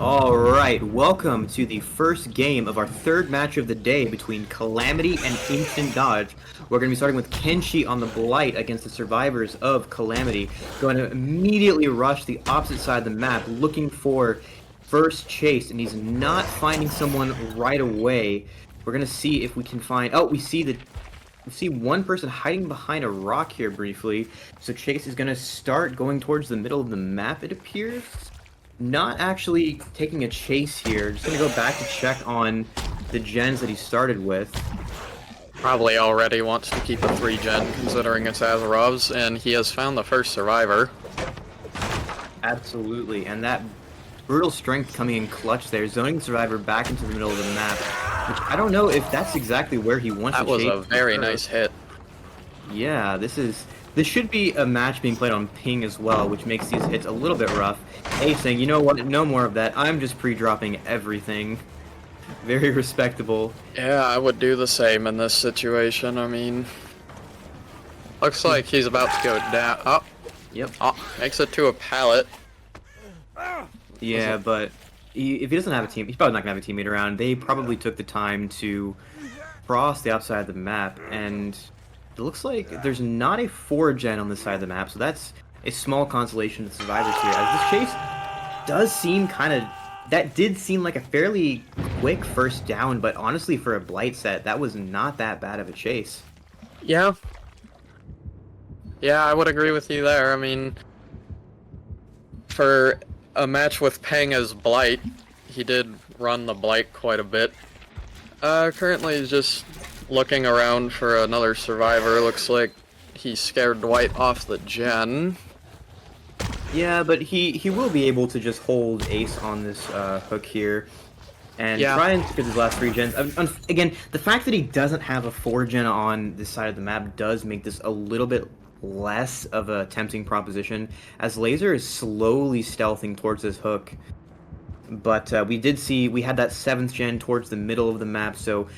Alright, welcome to the first game of our third match of the day between Calamity and Instant Dodge. We're going to be starting with Kenshi on the Blight against the survivors of Calamity. Going to immediately rush the opposite side of the map looking for first chase, and he's not finding someone right away. We're going to see if we can find... Oh, we see one person hiding behind a rock here briefly. So Chase is going to start going towards the middle of the map, it appears. Not actually taking a chase here. Just gonna go back to check on the gens that he started with. Probably already wants to keep a 3-gen considering it's Azarov's, and he has found the first survivor. Absolutely, and that brutal strength coming in clutch there, zoning the survivor back into the middle of the map. Which I don't know if that's exactly where he wants to chase. That was a very nice hit. Yeah, this should be a match being played on ping as well, which makes these hits a little bit rough. Ace saying, you know what, no more of that, I'm just pre-dropping everything. Very respectable. Yeah, I would do the same in this situation, I mean... Looks like he's about to go down. Oh! Yep. Oh, makes it to a pallet. Yeah, but if he doesn't have a team, he's probably not going to have a teammate around. They probably took the time to cross the outside of the map, and... it looks like there's not a 4-gen on this side of the map, so that's a small consolation to the survivors here. As this chase does seem that did seem like a fairly quick first down, but honestly for a Blight set, that was not that bad of a chase. Yeah. Yeah, I would agree with you there. I mean, for a match with Peng as Blight, he did run the Blight quite a bit. Currently he's just looking around for another survivor. Looks like he scared Dwight off the gen. Yeah, but he will be able to just hold Ace on this hook here and try and get his last 3 gens. Again, the fact that he doesn't have a 4-gen on this side of the map does make this a little bit less of a tempting proposition, as Laser is slowly stealthing towards this hook. But we had that 7th gen towards the middle of the map, so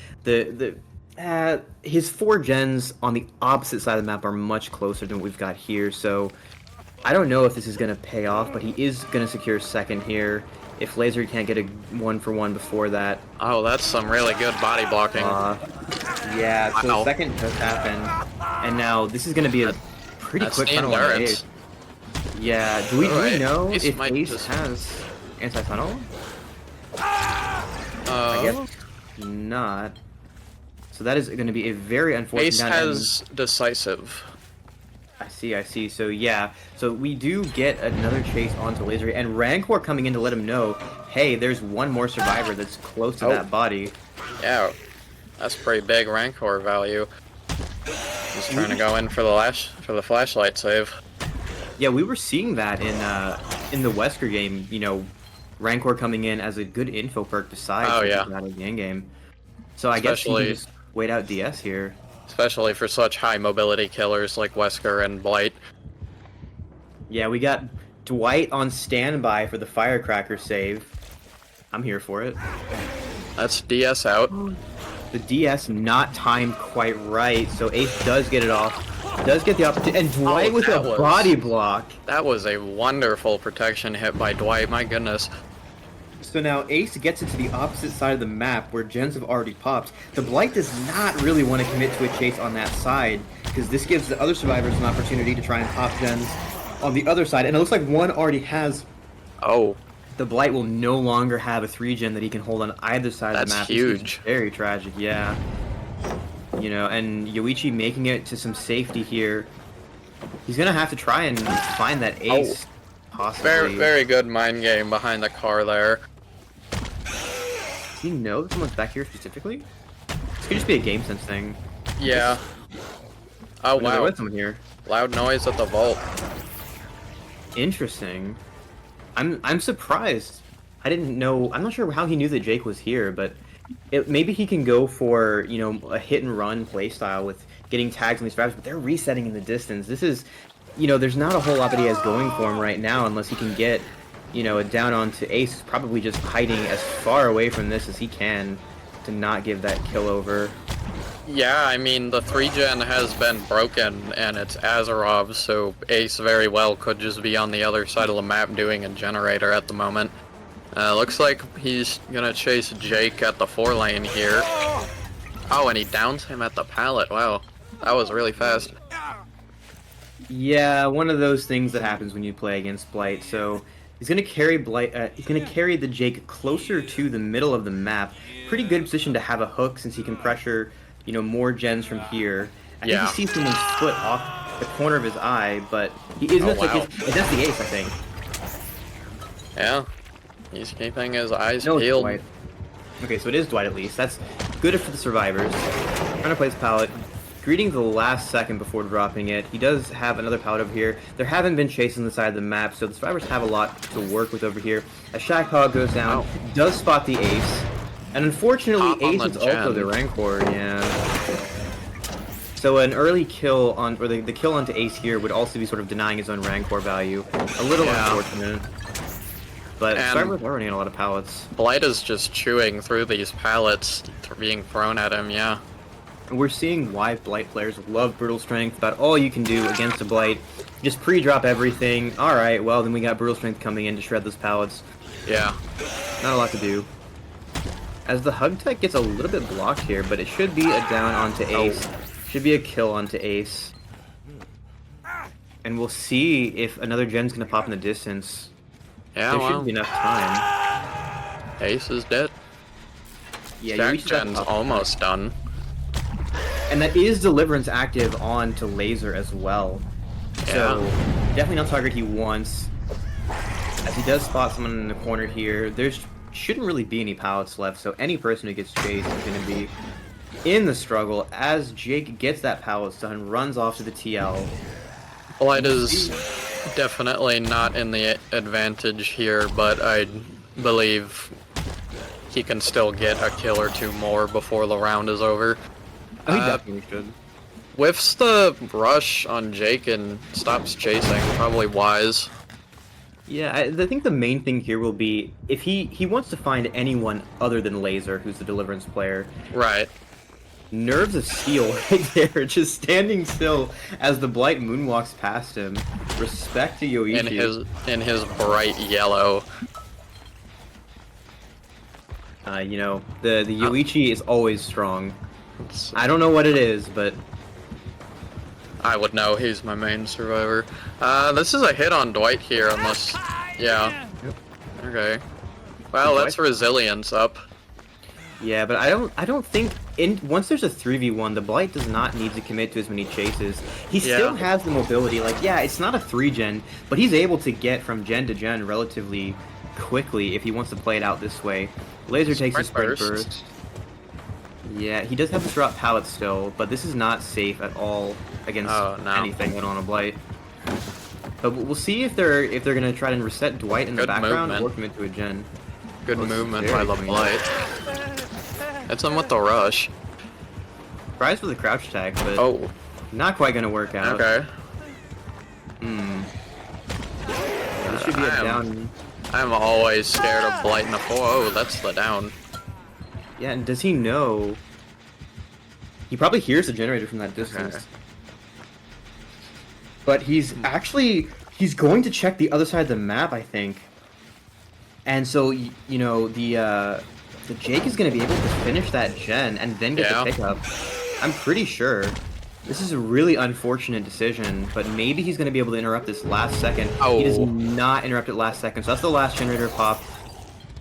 his 4 gens on the opposite side of the map are much closer than what we've got here, so I don't know if this is going to pay off, but he is going to secure 2nd here if Laser can't get a 1-for-1 before that. Oh, that's some really good body blocking. Yeah, so 2nd does happen, and now this is going to be a pretty quick tunnel on Ace. Yeah, do we know if Ace has anti-tunnel? I guess not. So that is going to be a very unfortunate Ace has decisive. I see. So yeah, so we do get another chase onto Laser, and Rancor coming in to let him know, hey, there's one more survivor that's close to that body. Yeah, that's pretty big Rancor value. He's trying to go in for the flashlight save. Yeah, we were seeing that in the Wesker game. You know, Rancor coming in as a good info perk besides out of the end game. So I guess he can just wait out DS here. Especially for such high mobility killers like Wesker and Blight. Yeah, we got Dwight on standby for the firecracker save. I'm here for it. That's DS out. The DS not timed quite right, so Ace does get it off. Does get the opportunity, and Dwight with a body block. That was a wonderful protection hit by Dwight, my goodness. So now Ace gets into the opposite side of the map where gens have already popped. The Blight does not really want to commit to a chase on that side, because this gives the other survivors an opportunity to try and pop gens on the other side. And it looks like one already has... Oh. The Blight will no longer have a 3-gen that he can hold on either side of the map. That's huge. Very tragic, yeah. You know, and Yoichi making it to some safety here. He's going to have to try and find that Ace, possibly. Very, very good mind game behind the car there. Do you know that someone's back here specifically? This could just be a game sense thing. Yeah. Oh wow. There was someone here. Loud noise at the vault. Interesting. I'm surprised. I didn't know. I'm not sure how he knew that Jake was here, but maybe he can go for, you know, a hit and run playstyle with getting tags on these survivors, but they're resetting in the distance. This is, you know, there's not a whole lot that he has going for him right now unless he can get, you know, a down onto Ace, probably just hiding as far away from this as he can to not give that kill over. Yeah, I mean, the 3-gen has been broken, and it's Azarov, so Ace very well could just be on the other side of the map doing a generator at the moment. Looks like he's gonna chase Jake at the 4 lane here. Oh, and he downs him at the pallet. Wow, that was really fast. Yeah, one of those things that happens when you play against Blight. So he's gonna carry Blight. He's gonna carry the Jake closer to the middle of the map. Pretty good position to have a hook since he can pressure, more gens from here. I think he sees someone's foot off the corner of his eye, but he is gonna take his. That's the ace, I think. Yeah, he's keeping his eyes No, it's peeled. Dwight. Okay, so it is Dwight at least. That's good for the survivors. Trying to place pallet. Greeting the last second before dropping it. He does have another pallet over here. There haven't been chases on the side of the map, so the survivors have a lot to work with over here. A Shackhog goes down, does spot the ace, and unfortunately, ace is also the Rancor. Yeah. So an early kill on, or the kill onto ace here would also be sort of denying his own Rancor value. A little unfortunate. But survivors are running a lot of pallets. Blight is just chewing through these pallets being thrown at him. Yeah. And we're seeing why Blight players love Brutal Strength. About all you can do against a Blight. Just pre-drop everything. Alright, well then we got Brutal Strength coming in to shred those pallets. Yeah. Not a lot to do. As the Hug Tech gets a little bit blocked here, but it should be a down onto Ace. Should be a kill onto Ace. And we'll see if another gen's gonna pop in the distance. Yeah, there shouldn't be enough time. Ace is dead. Yeah, Jack gen's almost done. And that is Deliverance active on to Laser as well. So, definitely not target he wants. As he does spot someone in the corner here, there shouldn't really be any pallets left, so any person who gets chased is going to be in the struggle. As Jake gets that pallet stun, runs off to the TL. Blight is definitely not in the advantage here, but I believe he can still get a kill or two more before the round is over. Oh, he definitely should. Whiffs the rush on Jake and stops chasing. Probably wise. Yeah, I think the main thing here will be if he wants to find anyone other than Laser, who's the Deliverance player. Right. Nerves of steel right there, just standing still as the Blight moonwalks past him. Respect to Yoichi. In his bright yellow. The Yoichi is always strong. I don't know what it is, but I would know. He's my main survivor. This is a hit on Dwight here, unless... Yeah. Okay. Well, that's resilience up. Yeah, but I don't think once there's a 3v1, the Blight does not need to commit to as many chases. He still has the mobility. Like, yeah, it's not a 3-gen, but he's able to get from gen to gen relatively quickly if he wants to play it out this way. Laser takes his sprint burst. Yeah, he does have the drop pallet still, but this is not safe at all against anything on a Blight. But we'll see if they're gonna try and reset Dwight in the background or commit to a gen. Good movement by the Blight. Hits him with the rush. Tries for the crouch attack, but not quite gonna work out. Okay. This should be a down. I'm always scared of Blight in the 4. Oh, that's the down. Yeah, and does he know? He probably hears the generator from that distance. Okay. But he's going to check the other side of the map, I think. And so, the Jake is going to be able to finish that gen and then get the pickup. I'm pretty sure. This is a really unfortunate decision, but maybe he's going to be able to interrupt this last second. He does not interrupt it last second, so that's the last generator pop.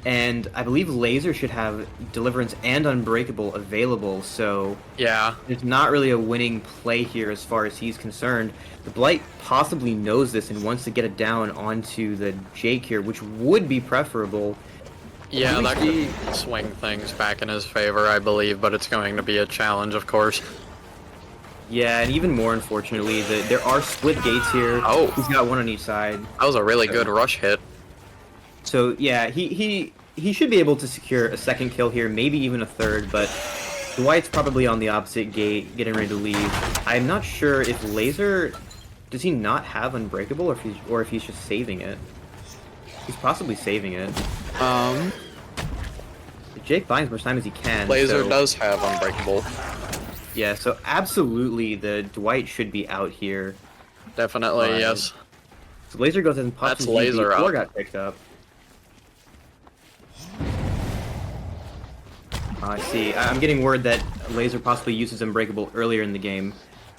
And I believe Laser should have Deliverance and Unbreakable available, so there's not really a winning play here as far as he's concerned. The Blight possibly knows this and wants to get it down onto the Jake here, which would be preferable. Yeah, that could swing things back in his favor, I believe, but it's going to be a challenge, of course. Yeah, and even more unfortunately, there are split gates here. He's got one on each side. That was a really good rush hit. So yeah, he should be able to secure a second kill here, maybe even a third, but Dwight's probably on the opposite gate, getting ready to leave. I'm not sure if Laser... Does he not have Unbreakable, or if he's just saving it? He's possibly saving it. Jake buys as much time as he can. Laser does have Unbreakable. Yeah, so absolutely the Dwight should be out here. Definitely, yes. So Laser goes and pops his Laser before up. got picked up. I see. I'm getting word that Laser possibly uses Unbreakable earlier in the game,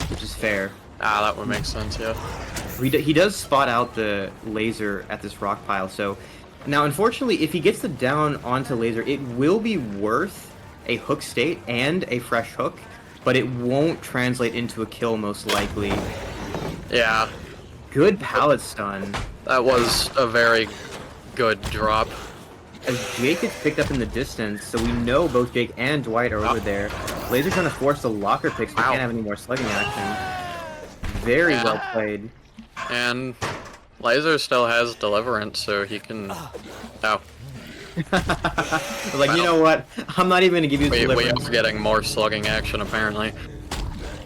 which is fair. Ah, that would make sense, yeah. He does spot out the Laser at this rock pile, so... Now, unfortunately, if he gets the down onto Laser, it will be worth a hook state and a fresh hook, but it won't translate into a kill, most likely. Yeah. Good pallet stun. That was a very good drop. As Jake gets picked up in the distance, so we know both Jake and Dwight are over there. Laser trying to force the locker picks, so we can't have any more slugging action. Very well played. And Laser still has Deliverance, so he can... Oh. Like, you know what? I'm not even going to give you Deliverance. We are getting more slugging action, apparently.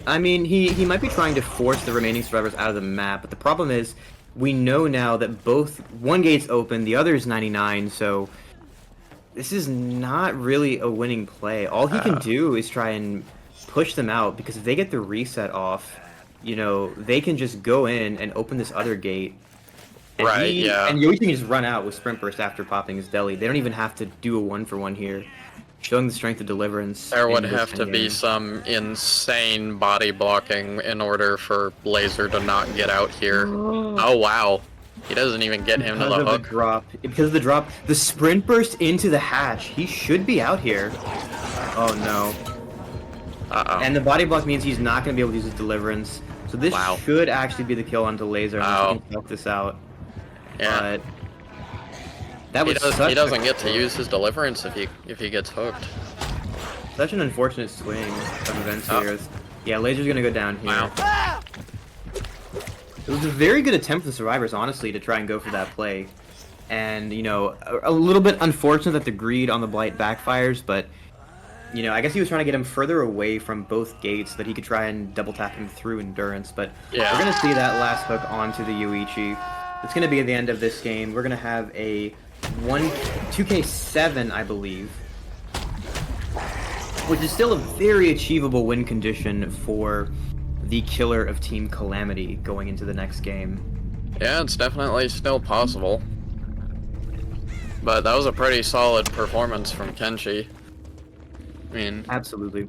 I mean, he might be trying to force the remaining survivors out of the map, but the problem is, we know now that one gate's open, the other is 99, so... This is not really a winning play. All he can do is try and push them out, because if they get the reset off, you know, they can just go in and open this other gate. And yeah. And Yoichi can just run out with Sprint Burst after popping his deli. They don't even have to do a 1-for-1 here. Showing the strength of Deliverance. There would have to be some insane body blocking in order for Laser to not get out here. Oh, wow. He doesn't even get him to the hook. Because of the drop. The Sprint Burst into the hatch. He should be out here. Oh, no. Uh-oh. And the body block means he's not going to be able to use his Deliverance. So this should actually be the kill onto Laser. I'm just going to help this out. Yeah. But that was he doesn't get to use his Deliverance if he gets hooked. Such an unfortunate swing of events here. Yeah, Laser's going to go down here. Wow. It was a very good attempt for the survivors, honestly, to try and go for that play. And, you know, a little bit unfortunate that the greed on the Blight backfires, but, you know, I guess he was trying to get him further away from both gates so that he could try and double tap him through Endurance. But we're going to see that last hook onto the Yoichi. It's going to be at the end of this game. We're going to have a 2K7, I believe, which is still a very achievable win condition for the killer of Team Calamity going into the next game. Yeah, it's definitely still possible. But that was a pretty solid performance from Kenshi. I mean... Absolutely.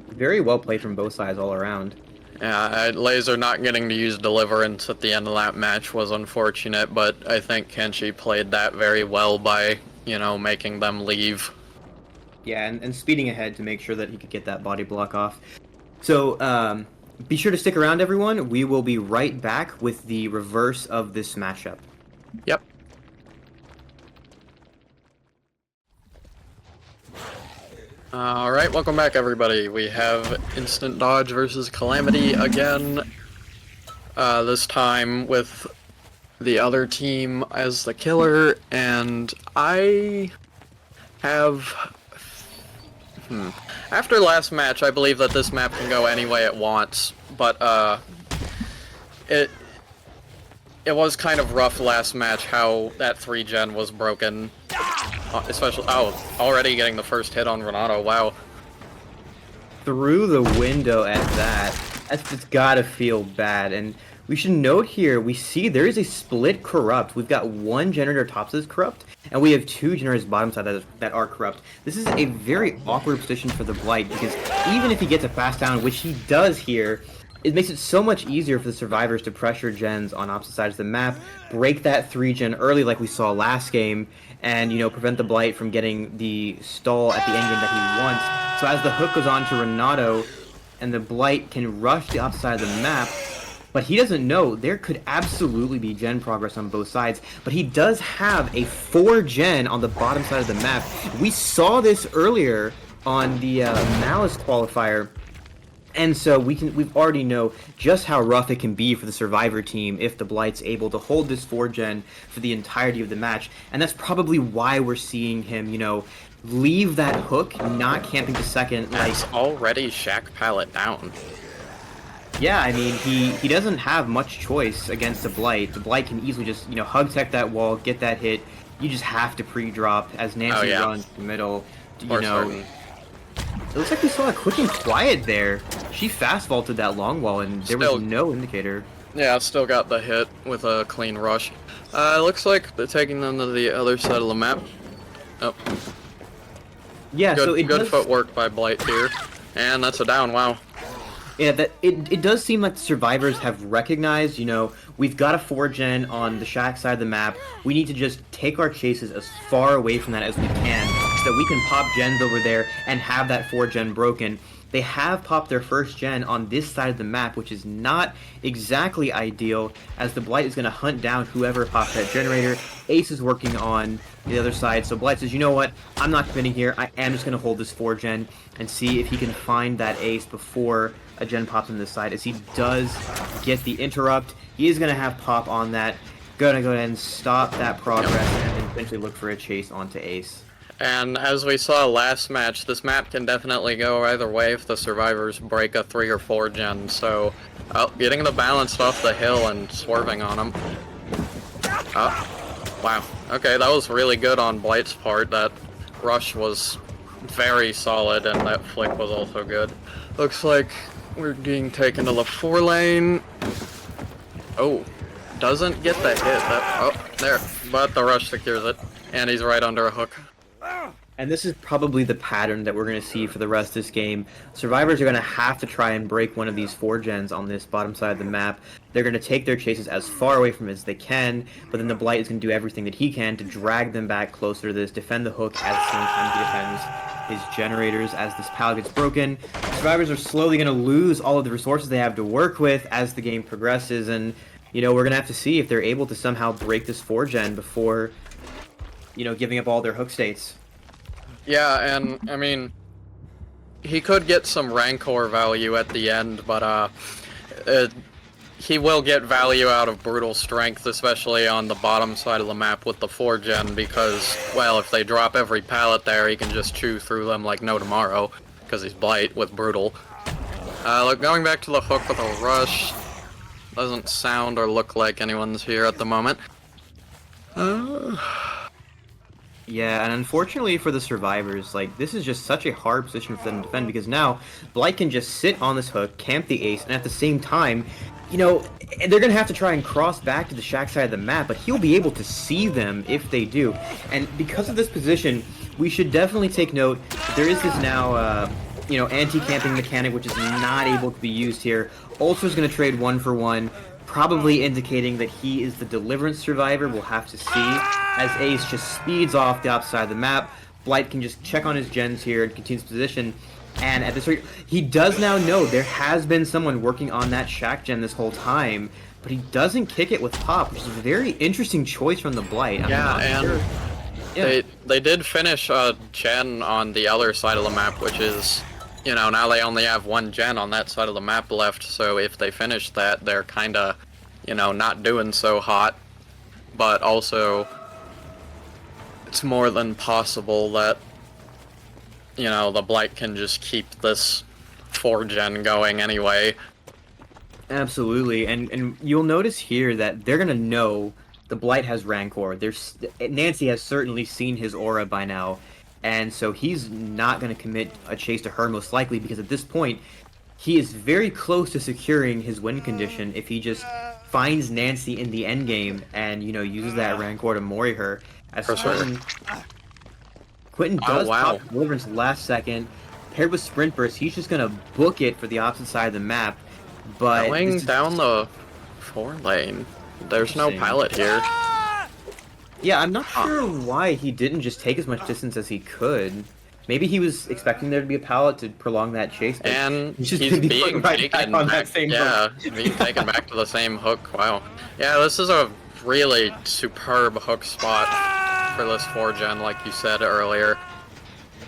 Very well played from both sides all around. Yeah, Laser not getting to use Deliverance at the end of that match was unfortunate, but I think Kenshi played that very well by, you know, making them leave. Yeah, and speeding ahead to make sure that he could get that body block off. So, be sure to stick around, everyone. We will be right back with the reverse of this matchup. Yep. Alright, welcome back, everybody. We have Instant Dodge versus Calamity again. This time with the other team as the killer, and I have... After last match, I believe that this map can go any way it wants, but it was kind of rough last match how that 3-gen was broken, especially already getting the first hit on Renato. Wow. Through the window at that. That's just gotta feel bad. And we should note here, we see there is a split corrupt. We've got one generator tops is corrupt, and we have two generators bottom side that are corrupt. This is a very awkward position for the Blight, because even if he gets a fast down, which he does here, it makes it so much easier for the survivors to pressure gens on opposite sides of the map, break that 3-gen early like we saw last game, and, you know, prevent the Blight from getting the stall at the end game that he wants. So as the hook goes on to Renato, and the Blight can rush the opposite side of the map, but he doesn't know there could absolutely be gen progress on both sides. But he does have a 4-gen on the bottom side of the map. We saw this earlier on the Malice qualifier. And so we've already know just how rough it can be for the Survivor team if the Blight's able to hold this 4-gen for the entirety of the match. And that's probably why we're seeing him, you know, leave that hook, not camping to second. That's already Shack Pallet down. Yeah, I mean, he doesn't have much choice against the Blight. The Blight can easily just, you know, hug tech that wall, get that hit. You just have to pre-drop as Nancy runs the middle. You know, it looks like we saw a quick and quiet there. She fast vaulted that long wall, and there was no indicator. Yeah, still got the hit with a clean rush. Looks like they're taking them to the other side of the map. Oh. Yeah, so it Good does, footwork by Blight here. And that's a down, wow. yeah, that it does seem like the survivors have recognized, we've got a 4-gen on the shack side of the map. We need to just take our chases as far away from that as we can so that we can pop gens over there and have that 4-gen broken. They have popped their first gen on this side of the map, which is not exactly ideal, as the Blight is going to hunt down whoever popped that generator. Ace is working on the other side, so Blight says, you know what, I'm not committing here, I am just going to hold this 4-gen and see if he can find that Ace before a gen pops on this side. As he does get the interrupt, he is going to have pop on that, gonna go ahead and stop that progress and then eventually look for a chase onto Ace. And as we saw last match, this map can definitely go either way if the survivors break a 3 or 4 gen, so getting the balance off the hill and swerving on him. Wow. Okay, that was really good on Blight's part. That rush was very solid, and that flick was also good. Looks like we're being taken to the 4 lane. Oh, doesn't get the hit. There. But the rush secures it, and he's right under a hook. And this is probably the pattern that we're going to see for the rest of this game. Survivors are going to have to try and break one of these 4-gens on this bottom side of the map. They're going to take their chases as far away from it as they can, but then the Blight is going to do everything that he can to drag them back closer to this, defend the hook at the same time he defends his generators as this pallet gets broken. Survivors are slowly going to lose all of the resources they have to work with as the game progresses, and, we're going to have to see if they're able to somehow break this 4-gen before, giving up all their hook states. Yeah, and I mean, he could get some Rancor value at the end, but he will get value out of Brutal Strength, especially on the bottom side of the map with the 4-gen, because, well, if they drop every pallet there, he can just chew through them like no tomorrow, because he's Blight with Brutal. Look, going back to the hook with a rush, doesn't sound or look like anyone's here at the moment. Yeah, and unfortunately for the survivors, this is just such a hard position for them to defend, because now Blight can just sit on this hook, camp the Ace, and at the same time, they're going to have to try and cross back to the shack side of the map, but he'll be able to see them if they do. And because of this position, we should definitely take note that there is this now, anti-camping mechanic, which is not able to be used here. Ultra's going to trade 1 for 1. Probably indicating that he is the Deliverance survivor. We'll have to see. As Ace just speeds off the opposite side of the map, Blight can just check on his gens here and continue his position. And at this rate, he does now know there has been someone working on that shack gen this whole time, but he doesn't kick it with pop, which is a very interesting choice from the Blight. They did finish a gen on the other side of the map, which is, now they only have 1 gen on that side of the map left, so if they finish that, they're kinda, not doing so hot. But also, it's more than possible that, the Blight can just keep this 4-gen going anyway. Absolutely, and you'll notice here that they're gonna know the Blight has Rancor. Nancy has certainly seen his aura by now, and so he's not going to commit a chase to her most likely, because at this point, he is very close to securing his win condition if he just finds Nancy in the endgame and, uses that Rancor to mori her. As Quentin does pop Deliverance last second, paired with Sprint Burst, he's just going to book it for the opposite side of the map. But going down the 4 lane, there's no pilot here. Yeah, I'm not sure why he didn't just take as much distance as he could. Maybe he was expecting there to be a pallet to prolong that chase. And he's being taken back, being taken back to the same hook. Wow. Yeah, this is a really superb hook spot for this 4-gen, like you said earlier.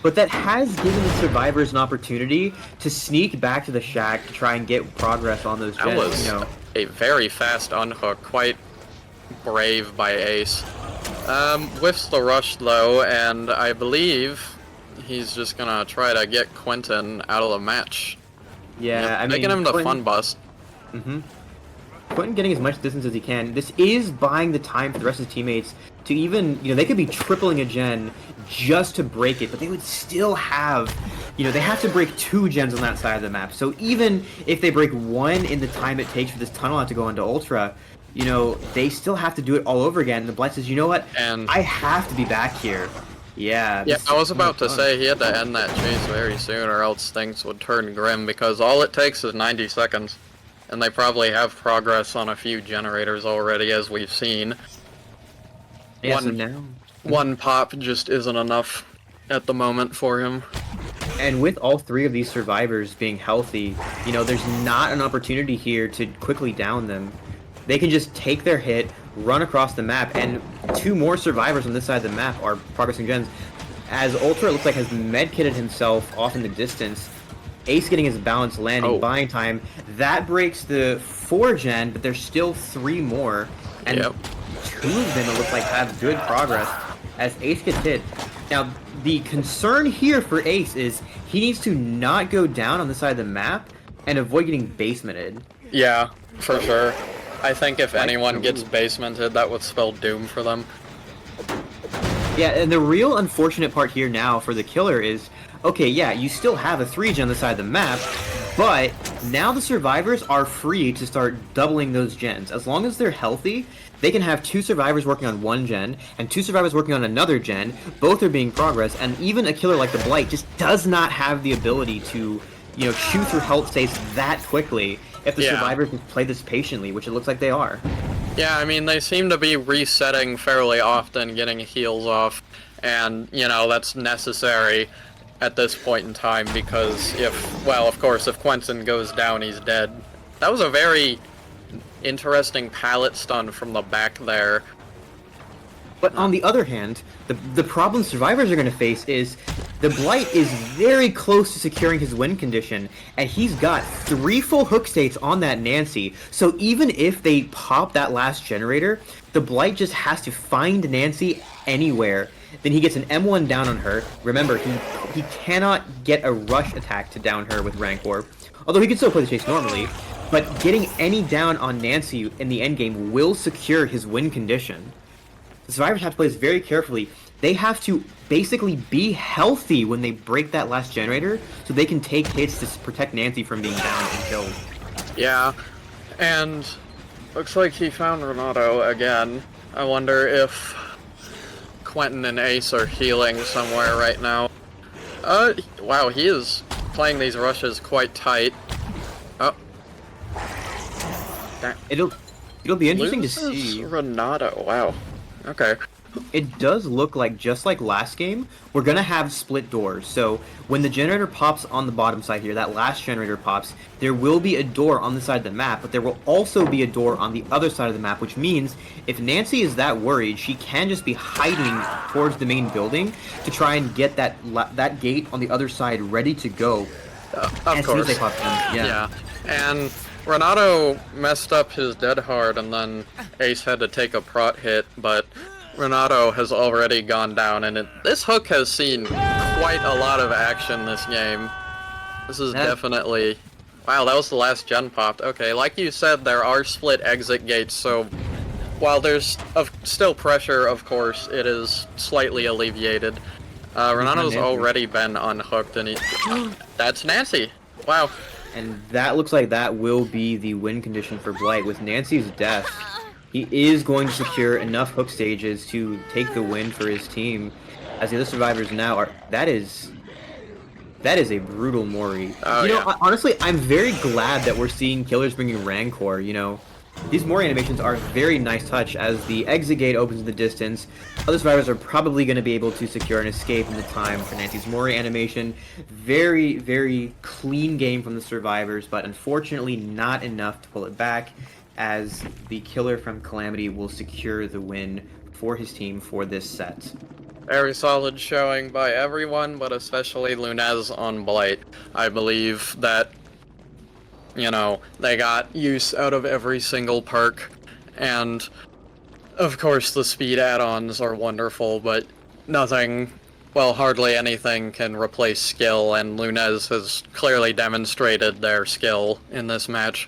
But that has given the survivors an opportunity to sneak back to the shack to try and get progress on those gens. That was a very fast unhook, quite brave by Ace. Whiffs the rush though, and I believe he's just gonna try to get Quentin out of the match. Yeah, making him the fun bus. Quentin getting as much distance as he can. This is buying the time for the rest of his teammates to even, they could be tripling a gen just to break it, but they would still have, they have to break 2 gens on that side of the map. So even if they break 1 in the time it takes for this tunnel out to go into Ultra, they still have to do it all over again. And the Blight says, you know what? And I have to be back here. Yeah. Yeah, This I is was about to fun. say he had to end that chase very soon or else things would turn grim because all it takes is 90 seconds. And they probably have progress on a few generators already, as we've seen. Yeah. So now. One pop just isn't enough at the moment for him. And with all three of these survivors being healthy, you know, there's not an opportunity here to quickly down them. They can just take their hit, run across the map, and two more survivors on this side of the map are progressing gens. As Ultra, it looks like, has medkitted himself off in the distance. Ace getting his balance landing, buying time. That breaks the 4 gen, but there's still 3 more. And 2 of them, it looks like, have good progress as Ace gets hit. Now, the concern here for Ace is he needs to not go down on this side of the map and avoid getting basemented. Yeah, for sure. I think if anyone gets basemented, that would spell doom for them. Yeah, and the real unfortunate part here now for the killer is, okay, yeah, you still have a 3 gen on the side of the map, but now the survivors are free to start doubling those gens. As long as they're healthy, they can have 2 survivors working on 1 gen and 2 survivors working on another gen. Both are being progress, and even a killer like the Blight just does not have the ability to, you know, chew through health states that quickly if the survivors can play this patiently, which it looks like they are. Yeah, I mean, they seem to be resetting fairly often, getting heals off, and, you know, that's necessary at this point in time because if, well, of course, if Quentin goes down, he's dead. That was a very interesting pallet stun from the back there. But on the other hand, the problem survivors are going to face is the Blight is very close to securing his win condition, and he's got 3 full hook states on that Nancy. So even if they pop that last generator, the Blight just has to find Nancy anywhere. Then he gets an M1 down on her. Remember, he cannot get a rush attack to down her with Rancor, although he can still play the chase normally. But getting any down on Nancy in the endgame will secure his win condition. The survivors have to play this very carefully. They have to basically be healthy when they break that last generator, so they can take hits to protect Nancy from being down and killed. Yeah, and looks like he found Renato again. I wonder if Quentin and Ace are healing somewhere right now. Wow, he is playing these rushes quite tight. Oh. It'll be interesting to see. Renato, wow. Okay. It does look like, just like last game, we're gonna have split doors. So when the generator pops on the bottom side here, that last generator pops, there will be a door on the side of the map, but there will also be a door on the other side of the map, which means if Nancy is that worried, she can just be hiding towards the main building to try and get that gate on the other side ready to go. Of as soon as course. they pop in. Yeah. And Renato messed up his dead hard, and then Ace had to take a prot hit, but Renato has already gone down, and this hook has seen quite a lot of action this game. This is definitely... Wow, that was the last gen popped. Okay, like you said, there are split exit gates, so while there's still pressure, of course, it is slightly alleviated. Renato's already been unhooked, and that's Nancy! Wow. And that looks like that will be the win condition for Blight. With Nancy's death, he is going to secure enough hook stages to take the win for his team. As the other survivors now are... That is a brutal Mori. Honestly, I'm very glad that we're seeing killers bringing Rancor, you know. These Mori animations are a very nice touch. As the exit gate opens in the distance, other survivors are probably going to be able to secure an escape in the time for Nancy's Mori animation. Very, very clean game from the survivors, but unfortunately not enough to pull it back, as the killer from Calamity will secure the win for his team for this set. Very solid showing by everyone, but especially Lunez on Blight. I believe that, you know, they got use out of every single perk, and of course the speed add-ons are wonderful, but nothing, well, hardly anything can replace skill, and Lunez has clearly demonstrated their skill in this match.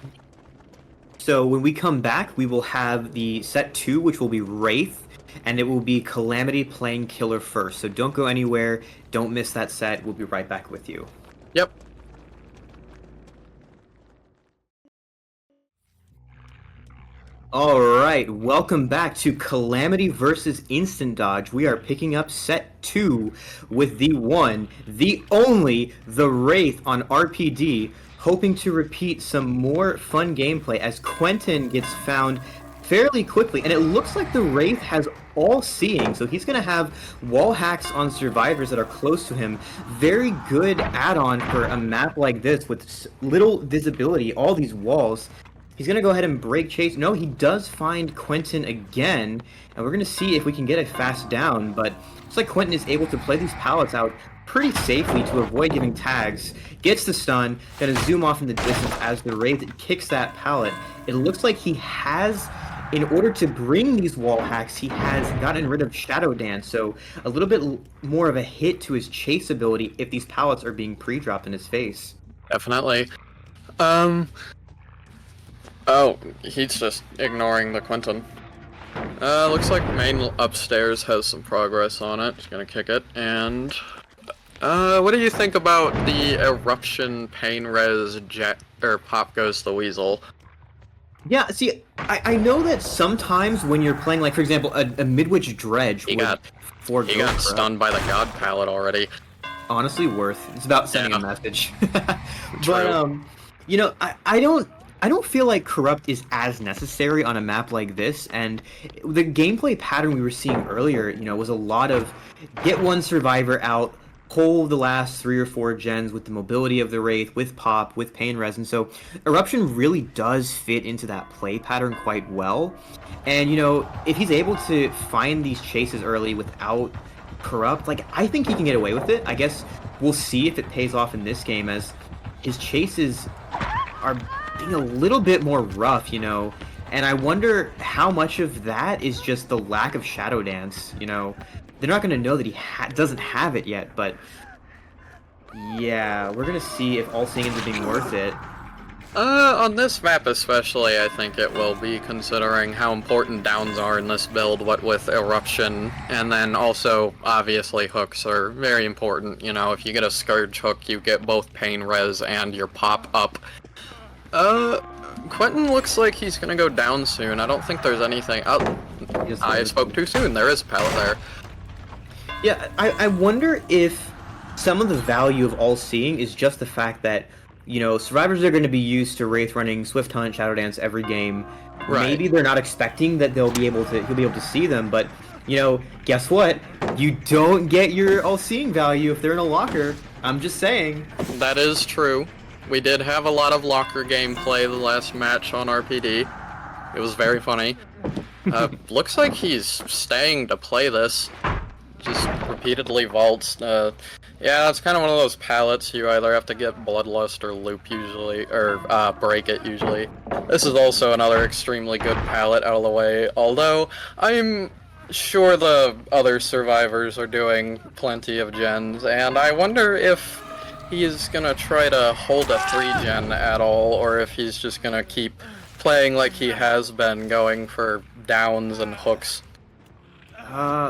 So when we come back, we will have the set 2, which will be Wraith, and it will be Calamity playing killer first. So don't go anywhere, don't miss that set, we'll be right back with you. Yep. All right, welcome back to Calamity versus Instant Dodge. We are picking up set 2 with the one, the only, the Wraith on RPD, hoping to repeat some more fun gameplay as Quentin gets found fairly quickly. And it looks like the Wraith has all-seeing, so he's going to have wall hacks on survivors that are close to him. Very good add-on for a map like this with little visibility, all these walls. He's going to go ahead and break chase. No, he does find Quentin again, and we're going to see if we can get a fast down, but it's like Quentin is able to play these pallets out pretty safely to avoid giving tags. Gets the stun, going to zoom off in the distance as the Wraith kicks that pallet. It looks like he has, in order to bring these wall hacks, he has gotten rid of Shadow Dance, so a little bit more of a hit to his chase ability if these pallets are being pre-dropped in his face. Definitely. Oh, he's just ignoring the Quentin. Looks like main upstairs has some progress on it. Just gonna kick it, and... what do you think about the Eruption Pain Res Pop Goes the Weasel? Yeah, see, I know that sometimes when you're playing, like, for example, a Midwich Dredge He got stunned by the God Palette already. Honestly, worth. It's about sending a message. True. But, you know, I don't feel like Corrupt is as necessary on a map like this, and the gameplay pattern we were seeing earlier, you know, was a lot of get one survivor out, hold the last 3 or 4 gens with the mobility of the Wraith, with pop, with pain res, and so Eruption really does fit into that play pattern quite well. And, you know, if he's able to find these chases early without Corrupt, like, I think he can get away with it. I guess we'll see if it pays off in this game, as his chases are being a little bit more rough, you know, and I wonder how much of that is just the lack of Shadow Dance, you know. They're not going to know that he doesn't have it yet, but yeah, we're going to see if all-seeing ends up being worth it. On this map especially, I think it will be, considering how important downs are in this build, what with Eruption, and then also, obviously, hooks are very important. You know, if you get a Scourge hook, you get both Pain Res and your pop up. Quentin looks like he's gonna go down soon. I don't think there's anything... Oh, I spoke too soon. There is a pallet there. Yeah, I wonder if some of the value of all-seeing is just the fact that, you know, survivors are going to be used to Wraith running Swift Hunt, Shadow Dance every game. Right. Maybe they're not expecting that he'll be able to see them, but, you know, guess what? You don't get your all-seeing value if they're in a locker. I'm just saying. That is true. We did have a lot of locker gameplay the last match on RPD. It was very funny. Looks like he's staying to play this. Just repeatedly vaults. Yeah, it's kind of one of those pallets. You either have to get Bloodlust or loop usually, or break it usually. This is also another extremely good pallet out of the way, although I'm sure the other survivors are doing plenty of gens, and I wonder if he's gonna try to hold a 3-gen at all, or if he's just gonna keep playing like he has been, going for downs and hooks.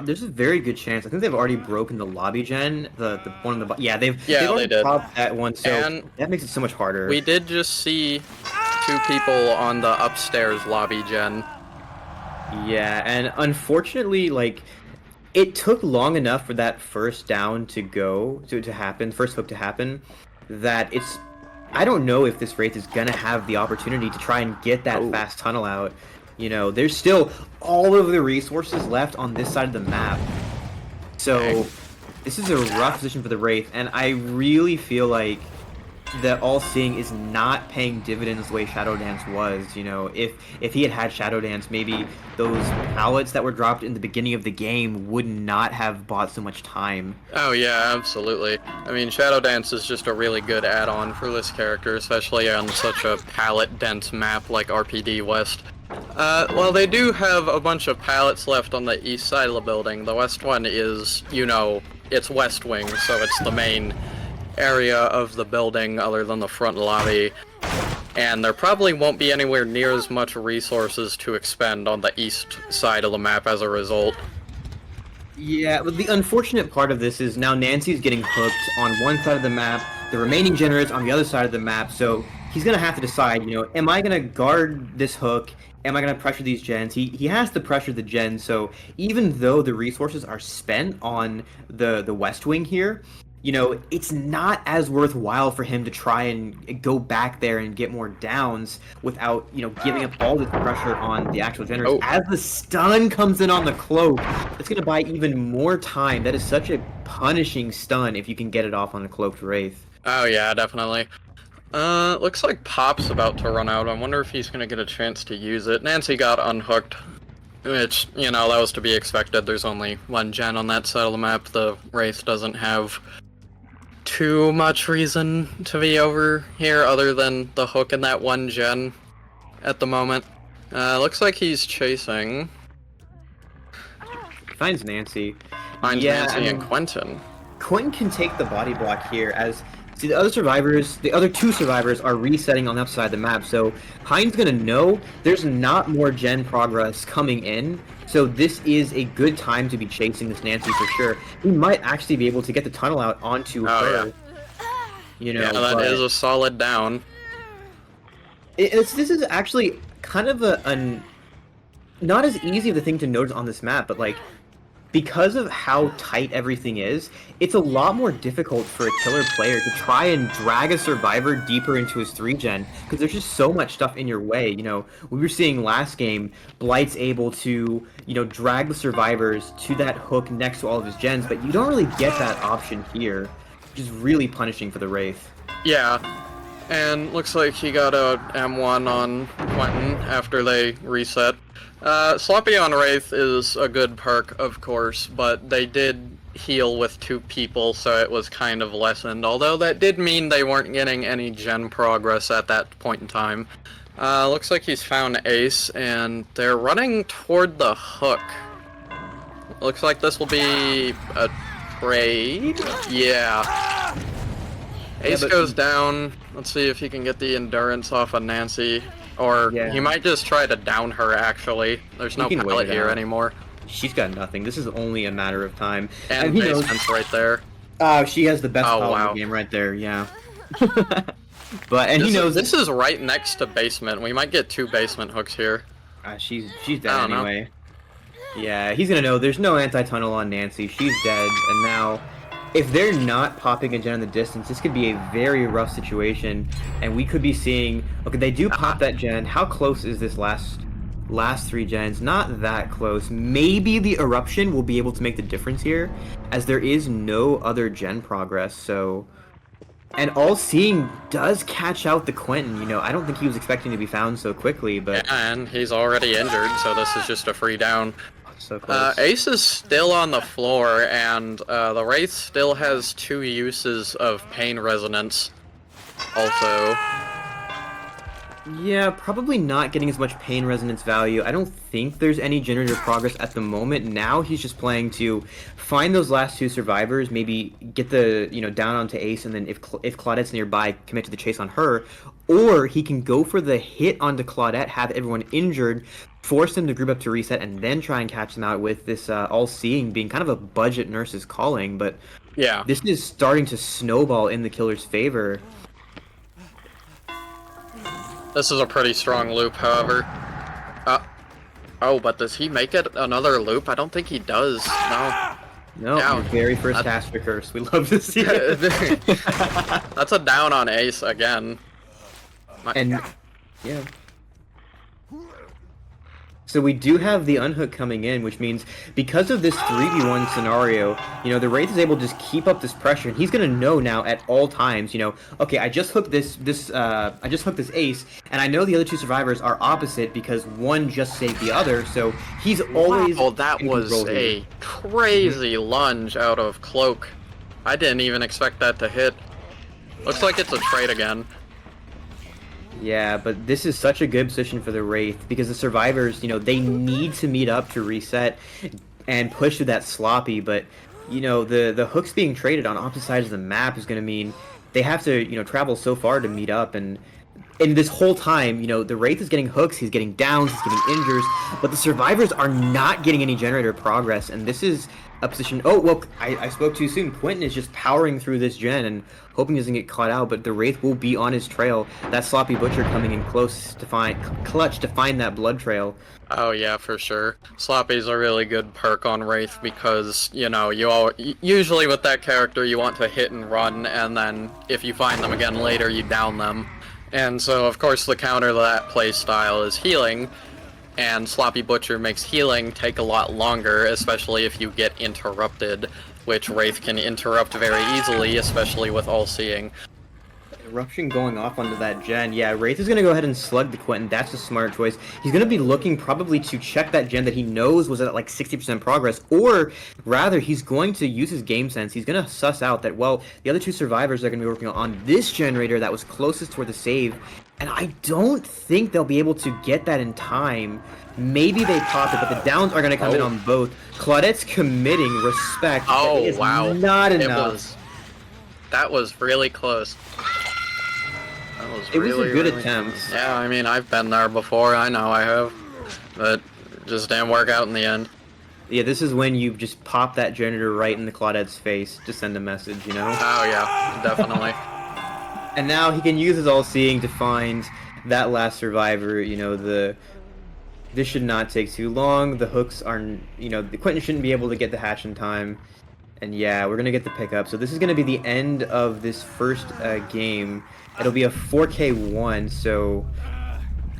There's a very good chance. I think they've already broken the lobby gen. The one in the they've they did popped that one, so and that makes it so much harder. We did just see 2 people on the upstairs lobby gen. Yeah, and unfortunately, like, it took long enough for that first down to happen, first hook to happen, that I don't know if this Wraith is gonna have the opportunity to try and get that fast tunnel out. You know, there's still all of the resources left on this side of the map. So, this is a rough position for the Wraith, and I really feel like that all-seeing is not paying dividends the way Shadow Dance was. You know, if he had Shadow Dance, maybe those pallets that were dropped in the beginning of the game would not have bought so much time. Oh yeah, absolutely. I mean, Shadow Dance is just a really good add-on for this character, especially on such a pallet-dense map like RPD West. Well, they do have a bunch of pallets left on the east side of the building. The west one is, you know, it's West Wing, so it's the main area of the building other than the front lobby. And there probably won't be anywhere near as much resources to expend on the east side of the map as a result. Yeah, but the unfortunate part of this is now Nancy's getting hooked on one side of the map, the remaining generators on the other side of the map, so he's going to have to decide, you know, am I going to guard this hook am I going to pressure these gens? He has to pressure the gens, so even though the resources are spent on the West Wing here, you know, it's not as worthwhile for him to try and go back there and get more downs without, you know, giving up all this pressure on the actual generators. Oh. As the stun comes in on the cloak, it's going to buy even more time. That is such a punishing stun if you can get it off on a cloaked Wraith. Oh yeah, definitely. Looks like Pop's about to run out. I wonder if he's gonna get a chance to use it. Nancy got unhooked, which, you know, that was to be expected. There's only one gen on that side of the map. The Wraith doesn't have too much reason to be over here other than the hook and that one gen at the moment. Looks like he's chasing. Finds Nancy. Finds Nancy and Quentin. Quentin can take the body block here as see the other two survivors are resetting on the upside of the map, so Hein's gonna know there's not more gen progress coming in, so this is a good time to be chasing this Nancy for sure. He might actually be able to get the tunnel out onto her. Yeah. You know, yeah, that is a solid down. This is actually kind of a not as easy of a thing to notice on this map, but like, because of how tight everything is, it's a lot more difficult for a killer player to try and drag a survivor deeper into his 3-gen, because there's just so much stuff in your way. You know, we were seeing last game, Blight's able to, you know, drag the survivors to that hook next to all of his gens, but you don't really get that option here, which is really punishing for the Wraith. Yeah, and looks like he got a M1 on Quentin after they reset. Sloppy on Wraith is a good perk, of course, but they did heal with 2 people, so it was kind of lessened, although that did mean they weren't getting any gen progress at that point in time. Looks like he's found Ace, and they're running toward the hook. Looks like this will be a trade? Yeah. Ace goes down. Let's see if he can get the endurance off of Nancy. Or he might just try to down her, actually. There's no pallet here anymore. She's got nothing. This is only a matter of time. And basement's right there. She has the best pallet in the game right there, yeah. But he knows this is right next to basement. We might get 2 basement hooks here. She's dead anyway. Yeah, he's gonna know there's no anti-tunnel on Nancy. She's dead, and now if they're not popping a gen in the distance, this could be a very rough situation, and we could be seeing. Okay, they do pop that gen. How close is this last 3 gens? Not that close. Maybe the eruption will be able to make the difference here, as there is no other gen progress. So, and All Seeing does catch out the Quentin. You know, I don't think he was expecting to be found so quickly, but and he's already injured, so this is just a free down. So close. Ace is still on the floor, and the Wraith still has 2 uses of pain resonance. Also. Yeah, probably not getting as much pain resonance value. I don't think there's any generator progress at the moment. Now he's just playing to find those last 2 survivors, maybe get the, you know, down onto Ace, and then if Claudette's nearby, commit to the chase on her. Or he can go for the hit onto Claudette, have everyone injured, force them to group up to reset, and then try and catch them out with this All-Seeing being kind of a budget nurse's calling. But yeah, this is starting to snowball in the killer's favor. This is a pretty strong loop, however. Oh, but does he make it another loop? I don't think he does. No. No, your very first Casper curse. We love to see it. That's a down on Ace again. And yeah. So we do have the unhook coming in, which means because of this 3v1 scenario, you know, the Wraith is able to just keep up this pressure, and he's gonna know now at all times, you know, okay, I just hooked this Ace, and I know the other 2 survivors are opposite because one just saved the other, so he's always. Oh, that was a crazy lunge out of Cloak. I didn't even expect that to hit. Looks like it's a trade again. Yeah, but this is such a good position for the Wraith because the survivors, you know, they need to meet up to reset and push through that sloppy, but, you know, the hooks being traded on opposite sides of the map is going to mean they have to, you know, travel so far to meet up, and and this whole time, you know, the Wraith is getting hooks, he's getting downs, he's getting injures, but the survivors are not getting any generator progress, and this is a position. Oh, well, I spoke too soon. Quentin is just powering through this gen and hoping he doesn't get caught out, but the Wraith will be on his trail. That Sloppy Butcher coming in close to find, clutch to find that blood trail. Oh yeah, for sure. Sloppy's a really good perk on Wraith because, you know, usually with that character you want to hit and run, and then if you find them again later, you down them. And so, of course, the counter to that playstyle is healing, and Sloppy Butcher makes healing take a lot longer, especially if you get interrupted, which Wraith can interrupt very easily, especially with All-Seeing. Eruption going off onto that gen. Yeah, Wraith is going to go ahead and slug the Quentin. That's a smart choice. He's going to be looking probably to check that gen that he knows was at like 60% progress, or rather, he's going to use his game sense. He's going to suss out that, well, the other two survivors are going to be working on this generator that was closest toward the save, and I don't think they'll be able to get that in time. Maybe they pop it, but the downs are going to come in on both. Claudette's committing respect. Oh, wow. Not enough. That was really close. It was a good attempt. Yeah, I mean, I've been there before, I know I have, but it just didn't work out in the end. Yeah, this is when you just pop that generator right in the Claudette's face to send a message, you know? Oh yeah, definitely. And now he can use his All-Seeing to find that last survivor, you know, this should not take too long, the hooks are, you know, the Quentin shouldn't be able to get the hatch in time, and yeah, we're gonna get the pickup. So this is gonna be the end of this first game. It'll be a 4K1, so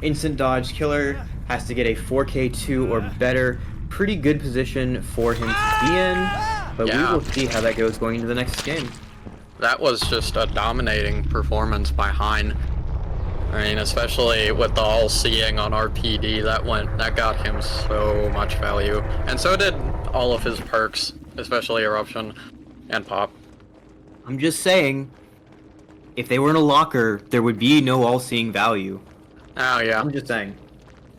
Instant Dodge Killer has to get a 4K2 or better. Pretty good position for him to be in, but we will see how that goes going into the next game. That was just a dominating performance by Hein. I mean, especially with the All-Seeing on RPD, that got him so much value. And so did all of his perks, especially Eruption and Pop. I'm just saying, if they were in a locker, there would be no All-Seeing value. Oh yeah. I'm just saying.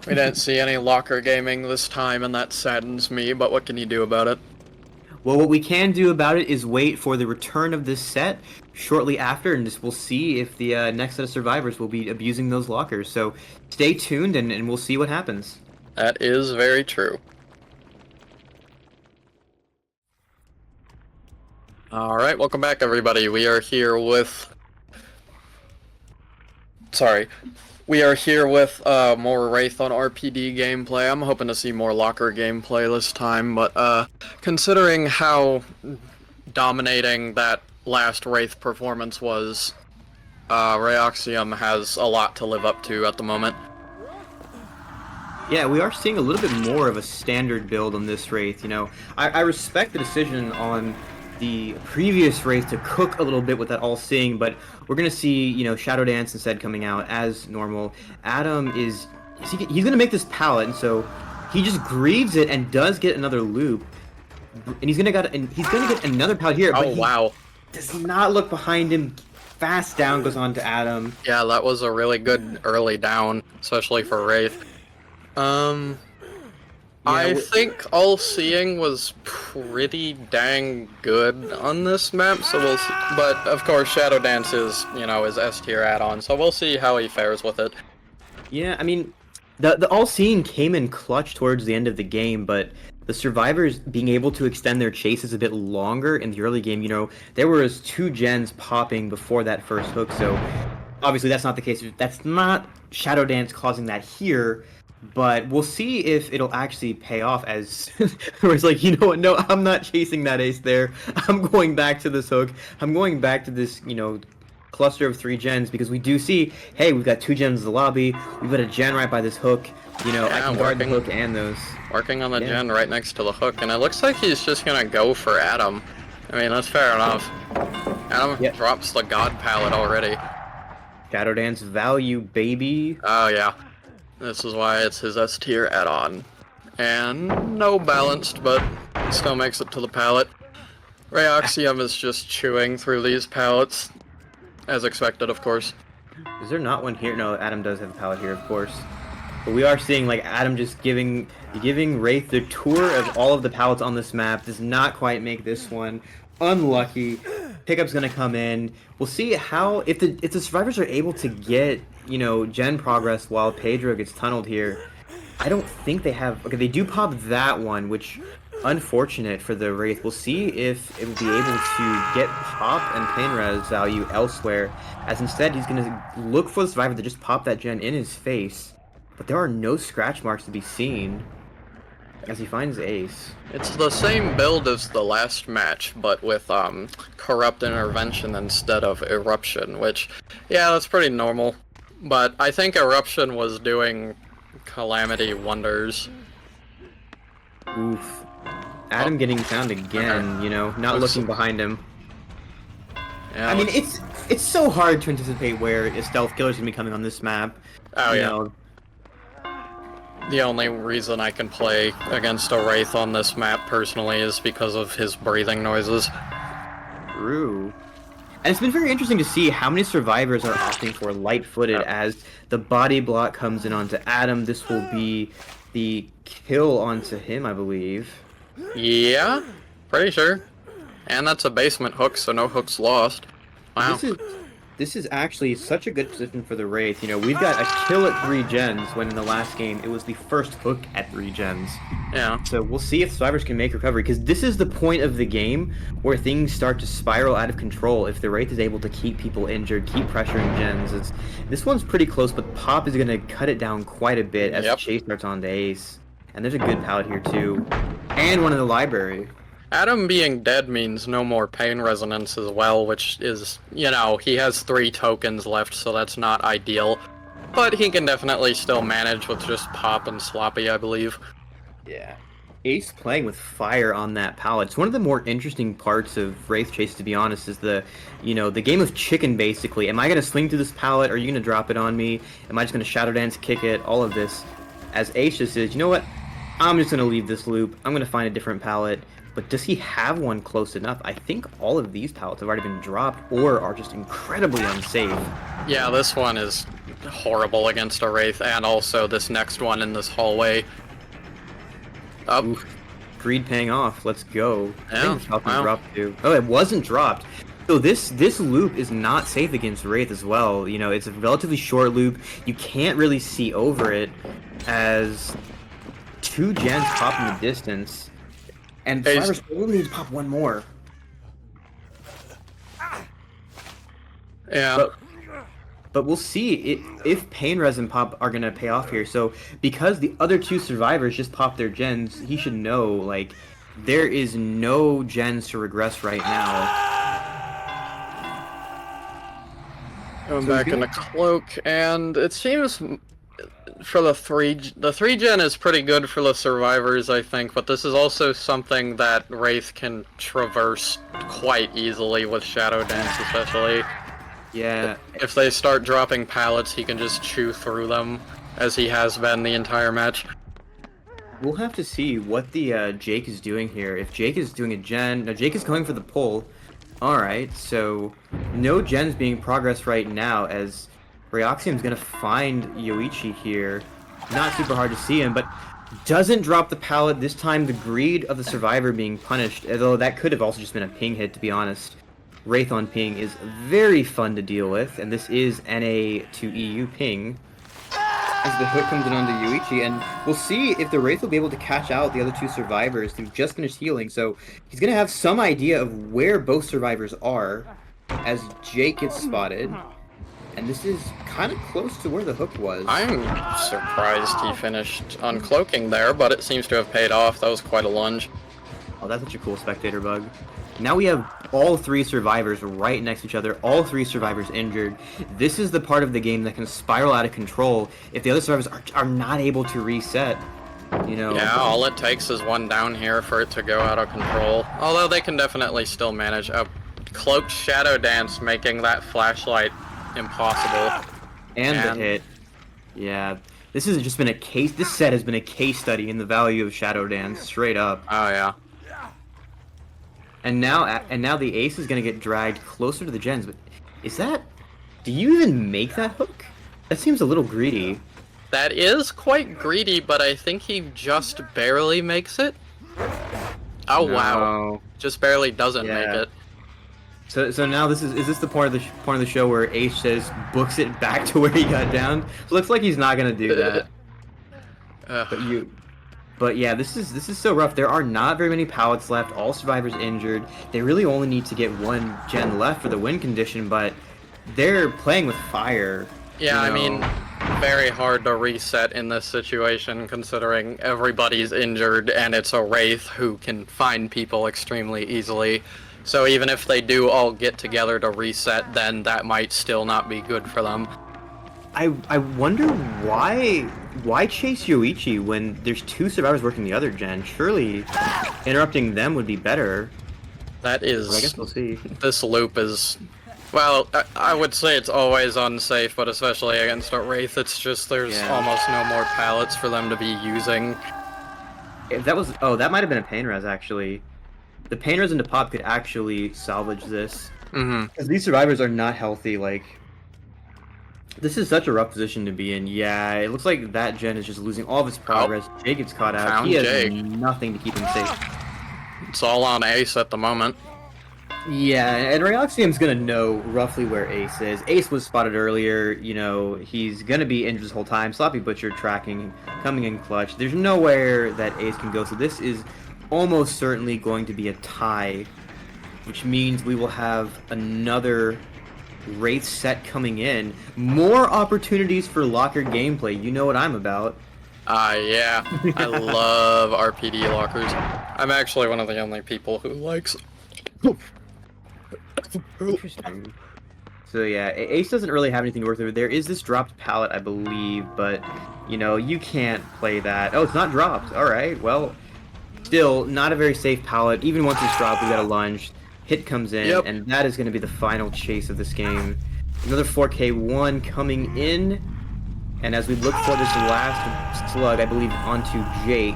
We didn't see any locker gaming this time, and that saddens me, but what can you do about it? Well, what we can do about it is wait for the return of this set shortly after, and we'll see if the next set of survivors will be abusing those lockers. So stay tuned, and we'll see what happens. That is very true. Alright, welcome back everybody. We are here with more Wraith on RPD gameplay. I'm hoping to see more locker gameplay this time, but considering how dominating that last Wraith performance was, Rayoxium has a lot to live up to at the moment. Yeah, we are seeing a little bit more of a standard build on this Wraith, you know. I respect the decision on the previous Wraith to cook a little bit with that All-Seeing, but we're going to see, you know, Shadow Dance instead coming out as normal. Adam he's going to make this pallet, and so he just grieves it and does get another loop. And he's going to get another pallet here, but wow. Does not look behind him. Fast down goes on to Adam. Yeah, that was a really good early down, especially for Wraith. I think All-Seeing was pretty dang good on this map, so we'll see. But of course, Shadow Dance is, you know, his S tier add-on, so we'll see how he fares with it. Yeah, I mean, the All-Seeing came in clutch towards the end of the game, but the survivors being able to extend their chases a bit longer in the early game, you know, there was 2 gens popping before that first hook, so obviously that's not the case. That's not Shadow Dance causing that here. But we'll see if it'll actually pay off, as where it's like, you know what, no, I'm not chasing that ace there. I'm going back to this hook. I'm going back to this, you know, cluster of 3 gens, because we do see, hey, we've got 2 gens in the lobby. We've got a gen right by this hook. You know, I can guard the hook and those. Working on the gen right next to the hook, and it looks like he's just gonna go for Adam. I mean, that's fair enough. Adam drops the God pallet already. Shadow Dance value, baby. Oh, yeah. This is why it's his S tier add-on. And no balanced, but still makes it to the pallet. Rayoxium is just chewing through these pallets, as expected, of course. Is there not one here? No, Adam does have a pallet here, of course. But we are seeing, like, Adam just giving Wraith the tour of all of the pallets on this map. Does not quite make this one. Unlucky. pickup's gonna come in. We'll see how if the survivors are able to get, you know, gen progress while Pedro gets tunneled here. I don't think they have. Okay, they do pop that one, which unfortunate for the Wraith. We'll see if it will be able to get pop and pain res value elsewhere, as instead he's gonna look for the survivor to just pop that gen in his face. But there are no scratch marks to be seen as he finds Ace. It's the same build as the last match, but with corrupt intervention instead of eruption, which, yeah, that's pretty normal. But I think eruption was doing Calamity wonders. Oof. Adam getting found again, you know, not looking behind him. Yeah, I mean, it's so hard to anticipate where a stealth killer's gonna be coming on this map. Oh, you yeah. know. The only reason I can play against a Wraith on this map personally is because of his breathing noises. True. And it's been very interesting to see how many survivors are opting for light-footed as the body block comes in onto Adam. This will be the kill onto him, I believe. Yeah, pretty sure. And that's a basement hook, so no hooks lost. Wow. This is actually such a good position for the Wraith. You know, we've got a kill at 3 gens when in the last game it was the first hook at 3 gens. Yeah. So we'll see if survivors can make recovery, because this is the point of the game where things start to spiral out of control if the Wraith is able to keep people injured, keep pressuring gens. This one's pretty close, but Pop is going to cut it down quite a bit as the chase starts on to Ace. And there's a good pallet here too. And one in the library. Adam being dead means no more pain resonance as well, which is, you know, he has 3 tokens left, so that's not ideal. But he can definitely still manage with just Pop and Sloppy, I believe. Yeah. Ace playing with fire on that pallet. It's one of the more interesting parts of Wraith Chase, to be honest, is the game of chicken, basically. Am I going to swing through this pallet? Are you going to drop it on me? Am I just going to Shadow Dance, kick it? All of this. As Ace just says, you know what? I'm just going to leave this loop. I'm going to find a different pallet. But does he have one close enough? I think all of these pallets have already been dropped or are just incredibly unsafe. Yeah, this one is horrible against a Wraith, and also this next one in this hallway. Up. Oof. Greed paying off. Let's go. Yeah, wow. Dropped too. Oh, it wasn't dropped. So this loop is not safe against Wraith as well. You know, it's a relatively short loop. You can't really see over it as 2 gens pop in the distance. And survivors only need to pop one more. Yeah. But we'll see if Pain Res and Pop are going to pay off here. So because the other 2 survivors just popped their gens, he should know, like, there is no gens to regress right now. Going back in the cloak, and it seems for the 3 gen is pretty good for the survivors, I think, but this is also something that Wraith can traverse quite easily with Shadow Dance, especially. Yeah. If they start dropping pallets, he can just chew through them, as he has been the entire match. We'll have to see what the Jake is doing here. If Jake is doing a gen... No, Jake is going for the pull. Alright, so no gens being progressed right now, as Ryoxium's going to find Yoichi here. Not super hard to see him, but doesn't drop the pallet. This time the greed of the survivor being punished, although that could have also just been a ping hit, to be honest. Wraith on ping is very fun to deal with, and this is NA to EU ping. As the hook comes in onto Yoichi, and we'll see if the Wraith will be able to catch out the other 2 survivors who just finished healing, so he's going to have some idea of where both survivors are as Jake gets spotted. And this is kind of close to where the hook was. I'm surprised he finished uncloaking there, but it seems to have paid off. That was quite a lunge. Oh, that's such a cool spectator bug. Now we have all 3 survivors right next to each other, all 3 survivors injured. This is the part of the game that can spiral out of control if the other survivors are not able to reset. You know. Yeah, all it takes is one down here for it to go out of control. Although they can definitely still manage. A cloaked Shadow Dance making that flashlight impossible. And the hit. Yeah. This has just been a case. This set has been a case study in the value of Shadow Dance, straight up. Oh yeah. And now the Ace is gonna get dragged closer to the gens. But is that? Do you even make that hook? That seems a little greedy. That is quite greedy, but I think he just barely makes it. Oh No. wow. Just barely doesn't make it. So now is this the point of the show where Ace says books it back to where he got down? Looks like he's not gonna do that. But yeah, this is so rough. There are not very many pallets left. All survivors injured. They really only need to get one gen left for the win condition, but they're playing with fire. Yeah, you I mean, know. very hard to reset in this situation considering everybody's injured and it's a Wraith who can find people extremely easily. So even if they do all get together to reset, then that might still not be good for them. I wonder why chase Yoichi when there's two survivors working the other gen? Surely interrupting them would be better. That is... Well, I guess we'll see. This loop is... Well, I would say it's always unsafe, but especially against a Wraith, it's just there's almost no more pallets for them to be using. If that was... Oh, that might have been a pain res, actually. The pain res into pop could actually salvage this. Because these survivors are not healthy, like... This is such a rough position to be in. Yeah, it looks like that gen is just losing all of its progress. Jake gets caught out. He has nothing to keep him safe. It's all on Ace at the moment. Yeah, and Ryoxium's gonna know roughly where Ace is. Ace was spotted earlier, you know, he's gonna be injured this whole time. Sloppy Butcher tracking, coming in clutch. There's nowhere that Ace can go, so this is almost certainly going to be a tie, which means we will have another Wraith set coming in. More opportunities for locker gameplay. You know what I'm about. Yeah. I love RPD lockers. I'm actually one of the only people who likes... Interesting. So yeah, Ace doesn't really have anything to work with. There is this dropped pallet, I believe, but, you know, you can't play that. Oh, it's not dropped. Alright, well, still, not a very safe pallet. Even once it's dropped, we got a lunge. Hit comes in, and that is going to be the final chase of this game. Another 4K1 coming in, and as we look for this last slug, I believe, onto Jake,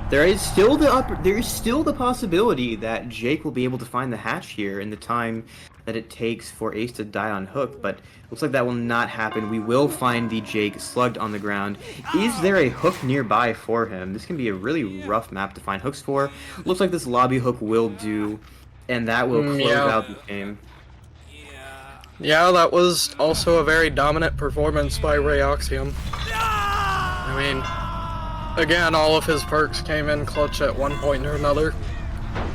there is still the possibility that Jake will be able to find the hatch here in the time that it takes for Ace to die on hook, but looks like that will not happen. We will find the Jake slugged on the ground. Is there a hook nearby for him? This can be a really rough map to find hooks for. Looks like this lobby hook will do. And that will close out the game. Yeah, that was also a very dominant performance by Ryoxium. I mean, again, all of his perks came in clutch at one point or another.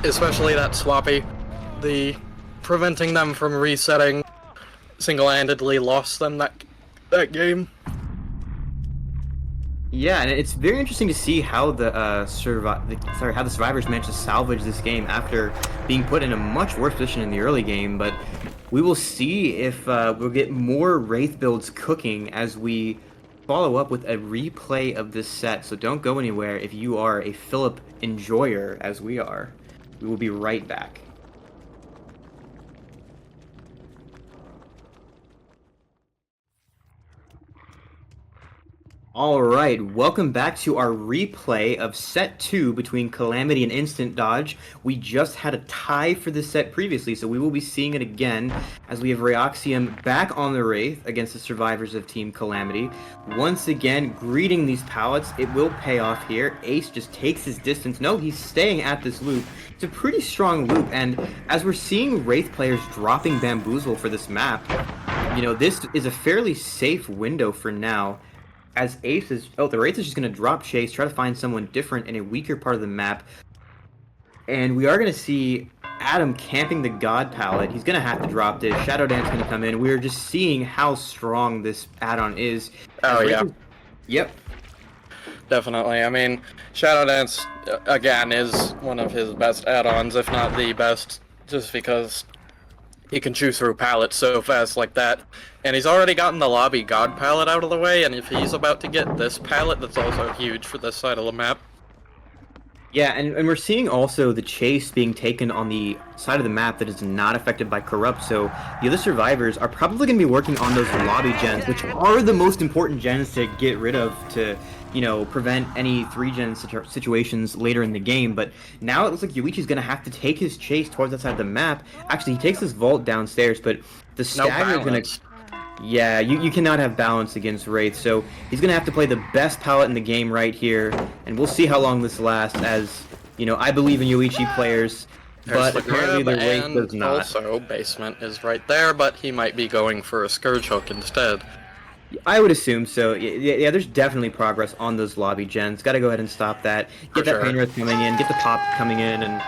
Especially that sloppy. The preventing them from resetting single-handedly lost them that game. Yeah, and it's very interesting to see how the survivors managed to salvage this game after being put in a much worse position in the early game. But we will see if we'll get more Wraith builds cooking as we follow up with a replay of this set. So don't go anywhere if you are a Philip enjoyer, as we are. We will be right back. Alright, welcome back to our replay of set 2 between Calamity and Instant Dodge. We just had a tie for this set previously, so we will be seeing it again as we have Ryoxium back on the Wraith against the survivors of Team Calamity. Once again, greeting these pallets. It will pay off here. Ace just takes his distance. No, he's staying at this loop. It's a pretty strong loop, and as we're seeing Wraith players dropping Bamboozle for this map, you know, this is a fairly safe window for now. As Ace is... Oh, the Wraith is just going to drop Chase, try to find someone different in a weaker part of the map. And we are going to see Adam camping the God palette. He's going to have to drop this. Shadow Dance going to come in. We're just seeing how strong this add-on is. Oh, yeah. Yep. Definitely. I mean, Shadow Dance, again, is one of his best add-ons, if not the best, just because he can chew through pallets so fast like that. And he's already gotten the lobby God palette out of the way, and if he's about to get this palette, that's also huge for this side of the map. Yeah, and we're seeing also the chase being taken on the side of the map that is not affected by Corrupt, so the other survivors are probably going to be working on those lobby gens, which are the most important gens to get rid of to, you know, prevent any 3-gen situations later in the game. But now it looks like Yoichi's going to have to take his chase towards that side of the map. Actually, he takes this vault downstairs, but the stagger is going to... Yeah, you cannot have balance against Wraith, so he's going to have to play the best palette in the game right here, and we'll see how long this lasts as, you know, I believe in Yoichi players. There's but the apparently grab, the Wraith and does not. also basement is right there, but he might be going for a Scourge Hook instead. I would assume so. Yeah, there's definitely progress on those lobby gens. Got to go ahead and stop that. For Get that sure. Pain Wraith coming in. Get the pop coming in, and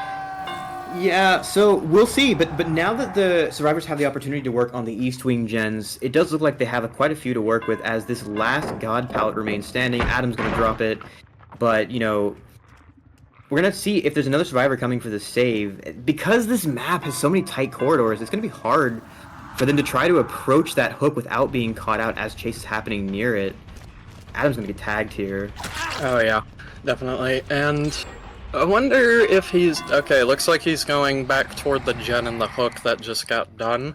yeah. So we'll see. But now that the survivors have the opportunity to work on the East Wing gens, it does look like they have quite a few to work with. As this last God palette remains standing, Adam's gonna drop it, but we're gonna see if there's another survivor coming for the save. Because this map has so many tight corridors, it's gonna be hard for them to try to approach that hook without being caught out as chase is happening near it. Adam's gonna get tagged here. Oh yeah, definitely. And I wonder if he's... Okay, looks like he's going back toward the gen and the hook that just got done.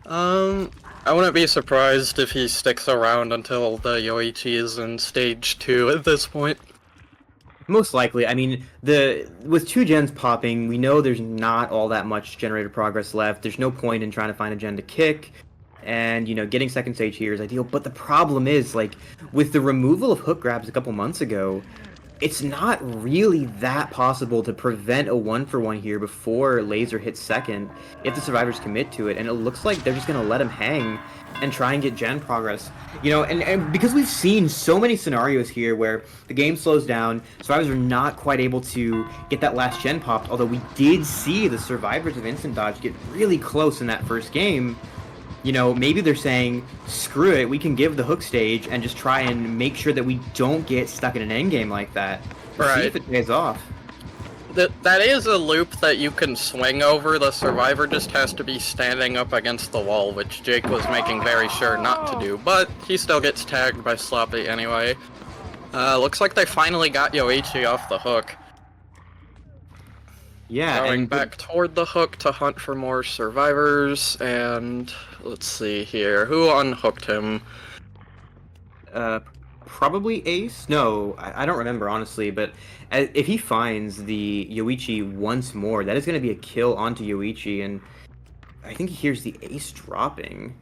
I wouldn't be surprised if he sticks around until the Yoichi is in stage 2 at this point. Most likely. I mean, with 2 gens popping, we know there's not all that much generator progress left. There's no point in trying to find a gen to kick, and getting second stage here is ideal. But the problem is, like, with the removal of hook grabs a couple months ago, it's not really that possible to prevent a 1-for-1 here before Laser hits second if the survivors commit to it, and it looks like they're just gonna let him hang and try and get gen progress. And because we've seen so many scenarios here where the game slows down, survivors are not quite able to get that last gen popped, although we did see the survivors of Instant Dodge get really close in that first game. Maybe they're saying, screw it, we can give the hook stage and just try and make sure that we don't get stuck in an endgame like that. Right. See if it pays off. That is a loop that you can swing over. The survivor just has to be standing up against the wall, which Jake was making very sure not to do, but he still gets tagged by Sloppy anyway. Looks like they finally got Yoichi off the hook. Yeah, Going and back toward the hook to hunt for more survivors, and let's see here. Who unhooked him? probably Ace? No, I don't remember, honestly, but if he finds the Yoichi once more, that is going to be a kill onto Yoichi, and I think he hears the Ace dropping,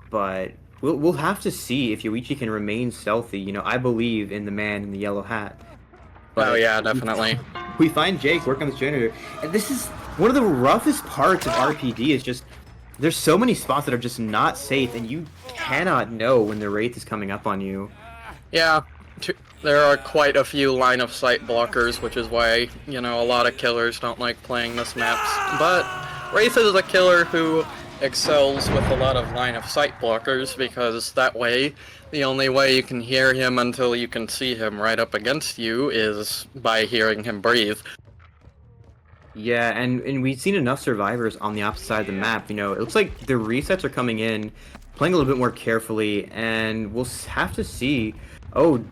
but we'll have to see if Yoichi can remain stealthy. I believe in the man in the yellow hat. Oh yeah, definitely. We find Jake working on this generator, and this is one of the roughest parts of RPD, is just there's so many spots that are just not safe, and you cannot know when the Wraith is coming up on you. Yeah, there are quite a few line of sight blockers, which is why, a lot of killers don't like playing this map. But Wraith is a killer who excels with a lot of line of sight blockers, because that way, the only way you can hear him until you can see him right up against you is by hearing him breathe. Yeah, and we've seen enough survivors on the opposite side of the map. It looks like the resets are coming in, playing a little bit more carefully, and we'll have to see. Oh,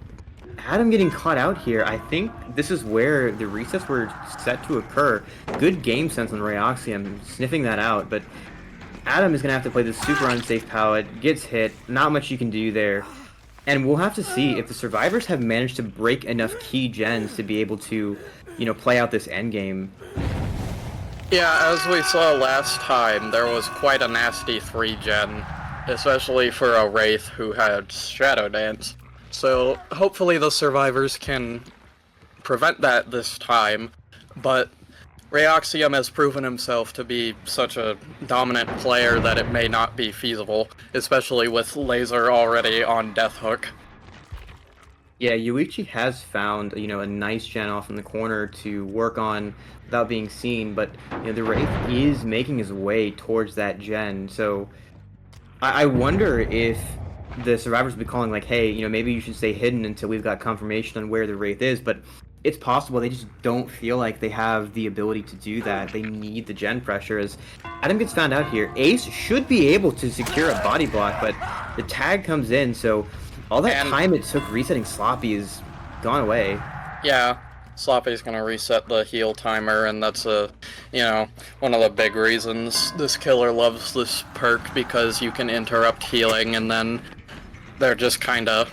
Adam getting caught out here. I think this is where the resets were set to occur. Good game sense on Ryoxium, sniffing that out, but Adam is going to have to play this super unsafe palette, gets hit, not much you can do there. And we'll have to see if the survivors have managed to break enough key gens to be able to, play out this endgame. Yeah, as we saw last time, there was quite a nasty 3-gen, especially for a Wraith who had Shadow Dance. So hopefully the survivors can prevent that this time, but Ryoxium has proven himself to be such a dominant player that it may not be feasible, especially with Laser already on Death Hook. Yeah, Yoichi has found, a nice gen off in the corner to work on without being seen, but, the Wraith is making his way towards that gen, so I wonder if the survivors will be calling, like, hey, maybe you should stay hidden until we've got confirmation on where the Wraith is, but it's possible they just don't feel like they have the ability to do that. They need the gen pressure. As Adam gets found out here, Ace should be able to secure a body block, but the tag comes in, so all that time it took resetting Sloppy is gone away. Yeah, Sloppy's gonna reset the heal timer, and that's one of the big reasons this killer loves this perk, because you can interrupt healing, and then they're just kinda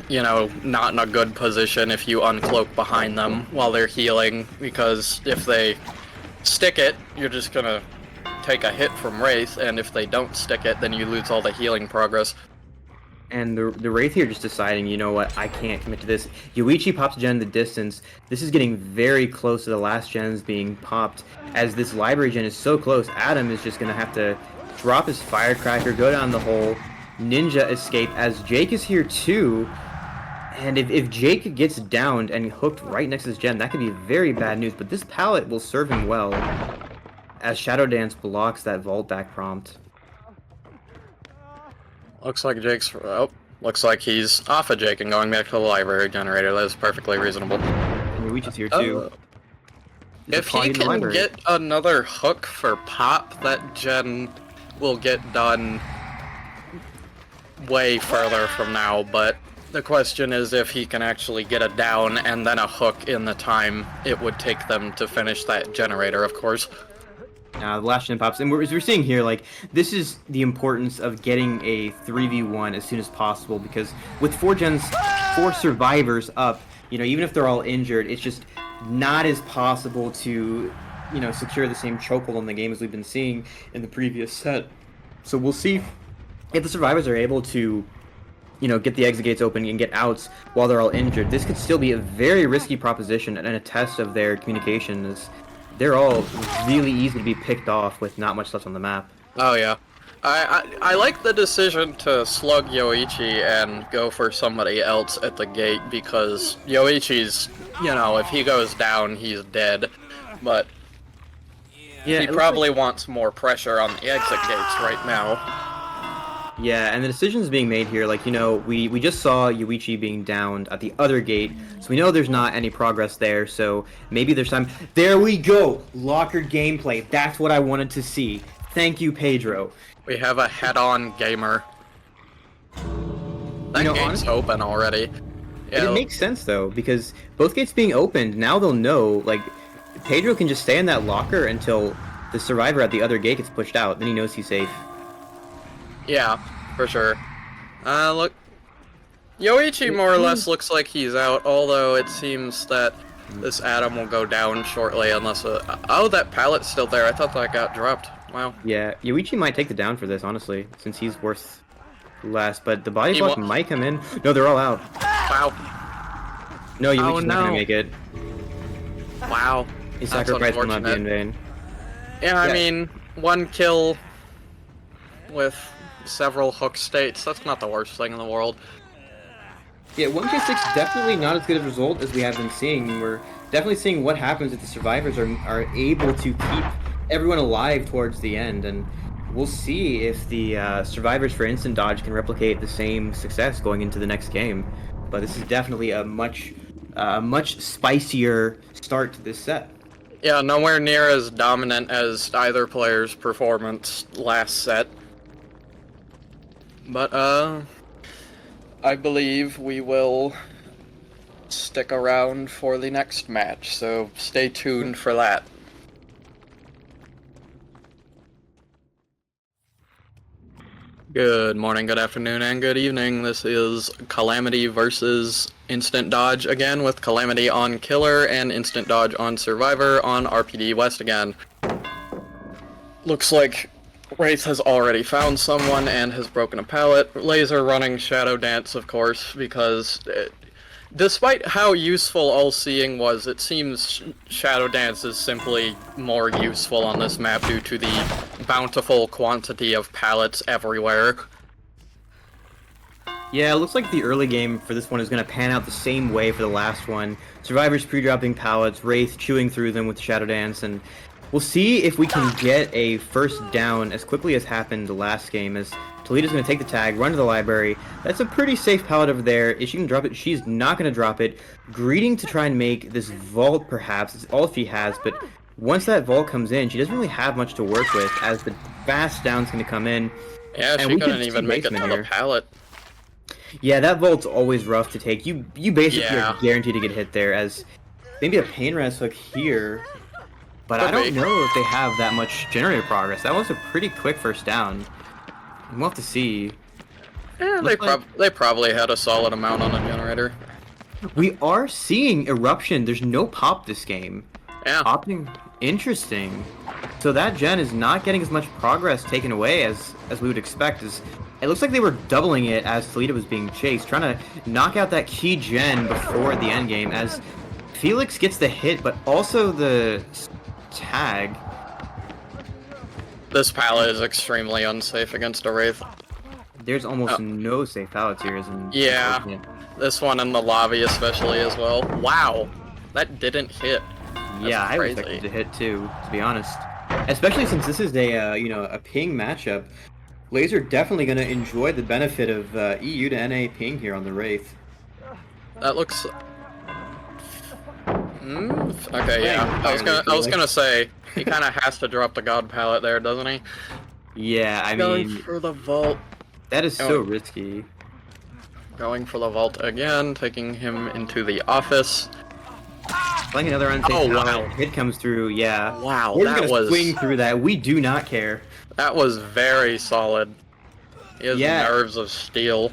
not in a good position if you uncloak behind them while they're healing, because if they stick it, you're just gonna take a hit from Wraith, and if they don't stick it, then you lose all the healing progress. And the Wraith here just deciding, you know what, I can't commit to this. Yoichi pops a gen in the distance. This is getting very close to the last gens being popped. As this library gen is so close, Adam is just going to have to drop his firecracker, go down the hole, ninja escape, as Jake is here too. And if Jake gets downed and hooked right next to this gen, that could be very bad news. But this pallet will serve him well, as Shadow Dance blocks that vault back prompt. Looks like Jake's... Oh, looks like he's off of Jake and going back to the library generator. That is perfectly reasonable. And Yoichi's here too. If he can get another hook for pop, that gen will get done way further from now, but the question is if he can actually get a down and then a hook in the time it would take them to finish that generator, of course. The last gen pops, and as we're seeing here, like, this is the importance of getting a 3v1 as soon as possible, because with 4 survivors up, you know, even if they're all injured, it's just not as possible to, you know, secure the same chokehold in the game as we've been seeing in the previous set. So we'll see if the survivors are able to, you know, get the exit gates open and get outs while they're all injured. This could still be a very risky proposition and a test of their communication, as they're all really easy to be picked off with not much left on the map. Oh yeah. I like the decision to slug Yoichi and go for somebody else at the gate, because Yoichi's, you know, if he goes down, he's dead. But yeah, he probably wants more pressure on the exit gates right now. Yeah, and the decision's being made here, like, you know, we just saw Yoichi being downed at the other gate, so we know there's not any progress there, so maybe there's time. There we go! Locker gameplay. That's what I wanted to see. Thank you, Pedro. We have a head-on gamer. That gate's open already. Yeah. It makes sense, though, because both gates being opened, now they'll know, like, Pedro can just stay in that locker until the survivor at the other gate gets pushed out, then he knows he's safe. Yeah, for sure. Look, Yoichi more or less looks like he's out, although it seems that this Adam will go down shortly unless oh, that pallet's still there. I thought that got dropped. Wow. Yeah, Yoichi might take the down for this, honestly, since he's worth less, but the body block might come in. No, they're all out. Wow. No, Yoichi's not gonna make it. Wow. His sacrifice will not be in vain. Yeah, I mean, 1 kill with several hook states, that's not the worst thing in the world. Yeah, 1k6 definitely not as good a result as we have been seeing. We're definitely seeing what happens if the survivors are able to keep everyone alive towards the end, and we'll see if the survivors for instant dodge can replicate the same success going into the next game. But this is definitely a much spicier start to this set. Yeah, nowhere near as dominant as either player's performance last set. But, I believe we will stick around for the next match, so stay tuned for that. Good morning, good afternoon, and good evening. This is Calamity versus Instant Dodge again, with Calamity on Killer and Instant Dodge on Survivor on RPD West again. Looks like Wraith has already found someone and has broken a pallet. Laser running Shadow Dance, of course, because despite how useful All-Seeing was, it seems Shadow Dance is simply more useful on this map due to the bountiful quantity of pallets everywhere. Yeah, it looks like the early game for this one is going to pan out the same way for the last one. Survivors pre-dropping pallets, Wraith chewing through them with Shadow Dance, and we'll see if we can get a first down as quickly as happened the last game, as Toledo's going to take the tag, run to the library. That's a pretty safe pallet over there. If she can drop it, she's not going to drop it. Greeting to try and make this vault, perhaps. It's all she has, but once that vault comes in, she doesn't really have much to work with, as the fast down's going to come in. Yeah, she couldn't even make it to the pallet. Yeah, that vault's always rough to take. You basically are guaranteed to get hit there, as maybe a pain res hook here. But I don't know if they have that much generator progress. That was a pretty quick first down. We'll have to see. Yeah, they probably had a solid amount on a generator. We are seeing Eruption. There's no pop this game. Yeah. Popping. Interesting. So that gen is not getting as much progress taken away as we would expect. It looks like they were doubling it as Toledo was being chased, trying to knock out that key gen before the end game as Felix gets the hit, but also the tag. This pallet is extremely unsafe against a Wraith. There's almost no safe pallets here, isn't Yeah, this one in the lobby especially as well. Wow, that didn't hit. Yeah, I expected it to hit too, to be honest. Especially since this is a a ping matchup. Laser definitely going to enjoy the benefit of EU to NA ping here on the Wraith. That looks. Okay, yeah. I was gonna say he kind of has to drop the God pallet there, doesn't he? Yeah, I Going mean, for the vault. that is so risky. Going for the vault again, taking him into the office. Playing another unsafe pallet. Hit comes through. Yeah. Wow, We're that gonna was swing through that. We do not care. That was very solid. He has nerves of steel.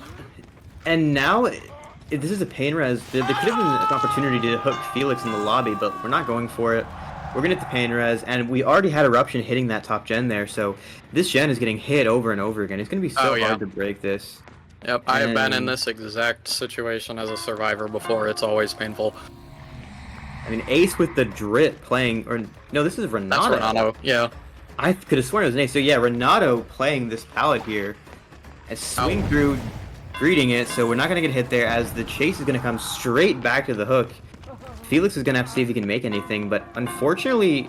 And now, this is a pain res. There could have been an opportunity to hook Felix in the lobby, but we're not going for it. We're gonna hit the pain res, and we already had Eruption hitting that top gen there, so this gen is getting hit over and over again. It's gonna be so hard to break this. Yep, I have been in this exact situation as a survivor before. It's always painful. I mean, Ace with the drip playing, or no, this is Renato. That's Renato, yeah. I could have sworn it was an Ace. So yeah, Renato playing this pallet here, and swing through, greeting it. So we're not gonna get hit there, as the chase is gonna come straight back to the hook. Felix is gonna have to see if he can make anything, but unfortunately,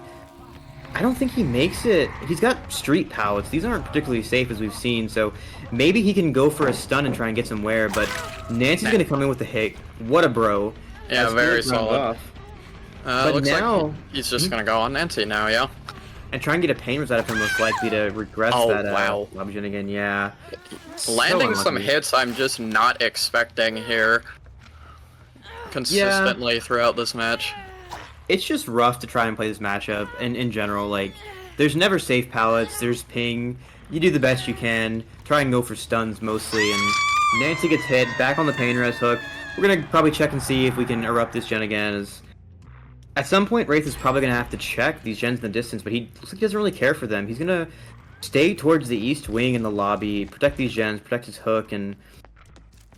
I don't think he makes it. He's got street pallets. These aren't particularly safe, as we've seen, so maybe he can go for a stun and try and get some wear, but Nancy's gonna come in with the hit. What a bro. Yeah, very solid. But looks now like he's just gonna go on Nancy now, yeah? And try and get a pain res out of him, most likely to regress that lobby gen again, yeah. Landing some hits I'm just not expecting here consistently throughout this match. It's just rough to try and play this matchup, and in general, like, there's never safe pallets, there's ping, you do the best you can, try and go for stuns mostly, and Nancy gets hit, back on the pain res hook. We're gonna probably check and see if we can erupt this gen again, as at some point Wraith is probably gonna have to check these gens in the distance, but he looks like he doesn't really care for them. He's gonna stay towards the east wing in the lobby, protect these gens, protect his hook, and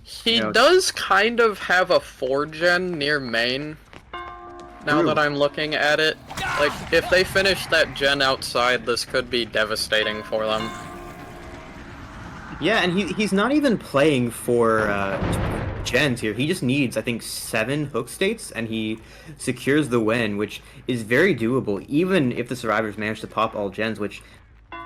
he does kind of have a 4-gen near main, now that I'm looking at it. Like, if they finish that gen outside, this could be devastating for them. Yeah, and he's not even playing for gens here. He just needs, I think, 7 hook states, and he secures the win, which is very doable, even if the survivors manage to pop all gens, which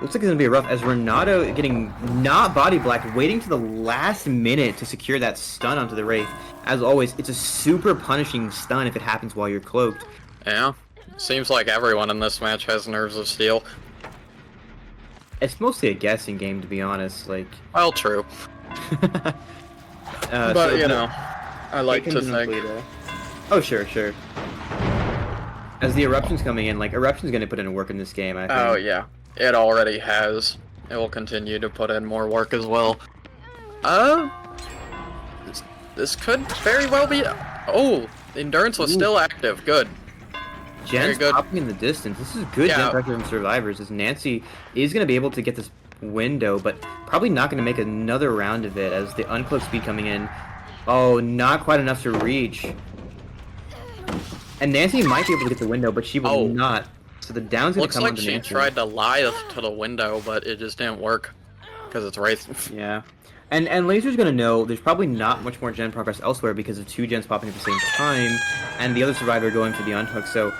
looks like it's going to be rough, as Renato getting not body blacked, waiting to the last minute to secure that stun onto the Wraith. As always, it's a super punishing stun if it happens while you're cloaked. Yeah, seems like everyone in this match has nerves of steel. It's mostly a guessing game, to be honest. Like, well, true. But, you know, I like to think... Oh, sure. As the Eruption's coming in, like, Eruption's going to put in work in this game, I think. Oh, yeah. It already has. It will continue to put in more work as well. This could very well be... Oh, Endurance was still active. Good. Jen's popping in the distance. This is good gen pressure from survivors, as Nancy is going to be able to get this window, but probably not going to make another round of it, as the uncloak speed coming in. Oh, not quite enough to reach. And Nancy might be able to get the window, but she will not. So the down's going to come on to Nancy. Looks like she tried to lie to the window, but it just didn't work, because it's Wraith. Yeah. And Laser's going to know there's probably not much more gen progress elsewhere because of 2 gens popping at the same time, and the other survivor going for the unhook, so...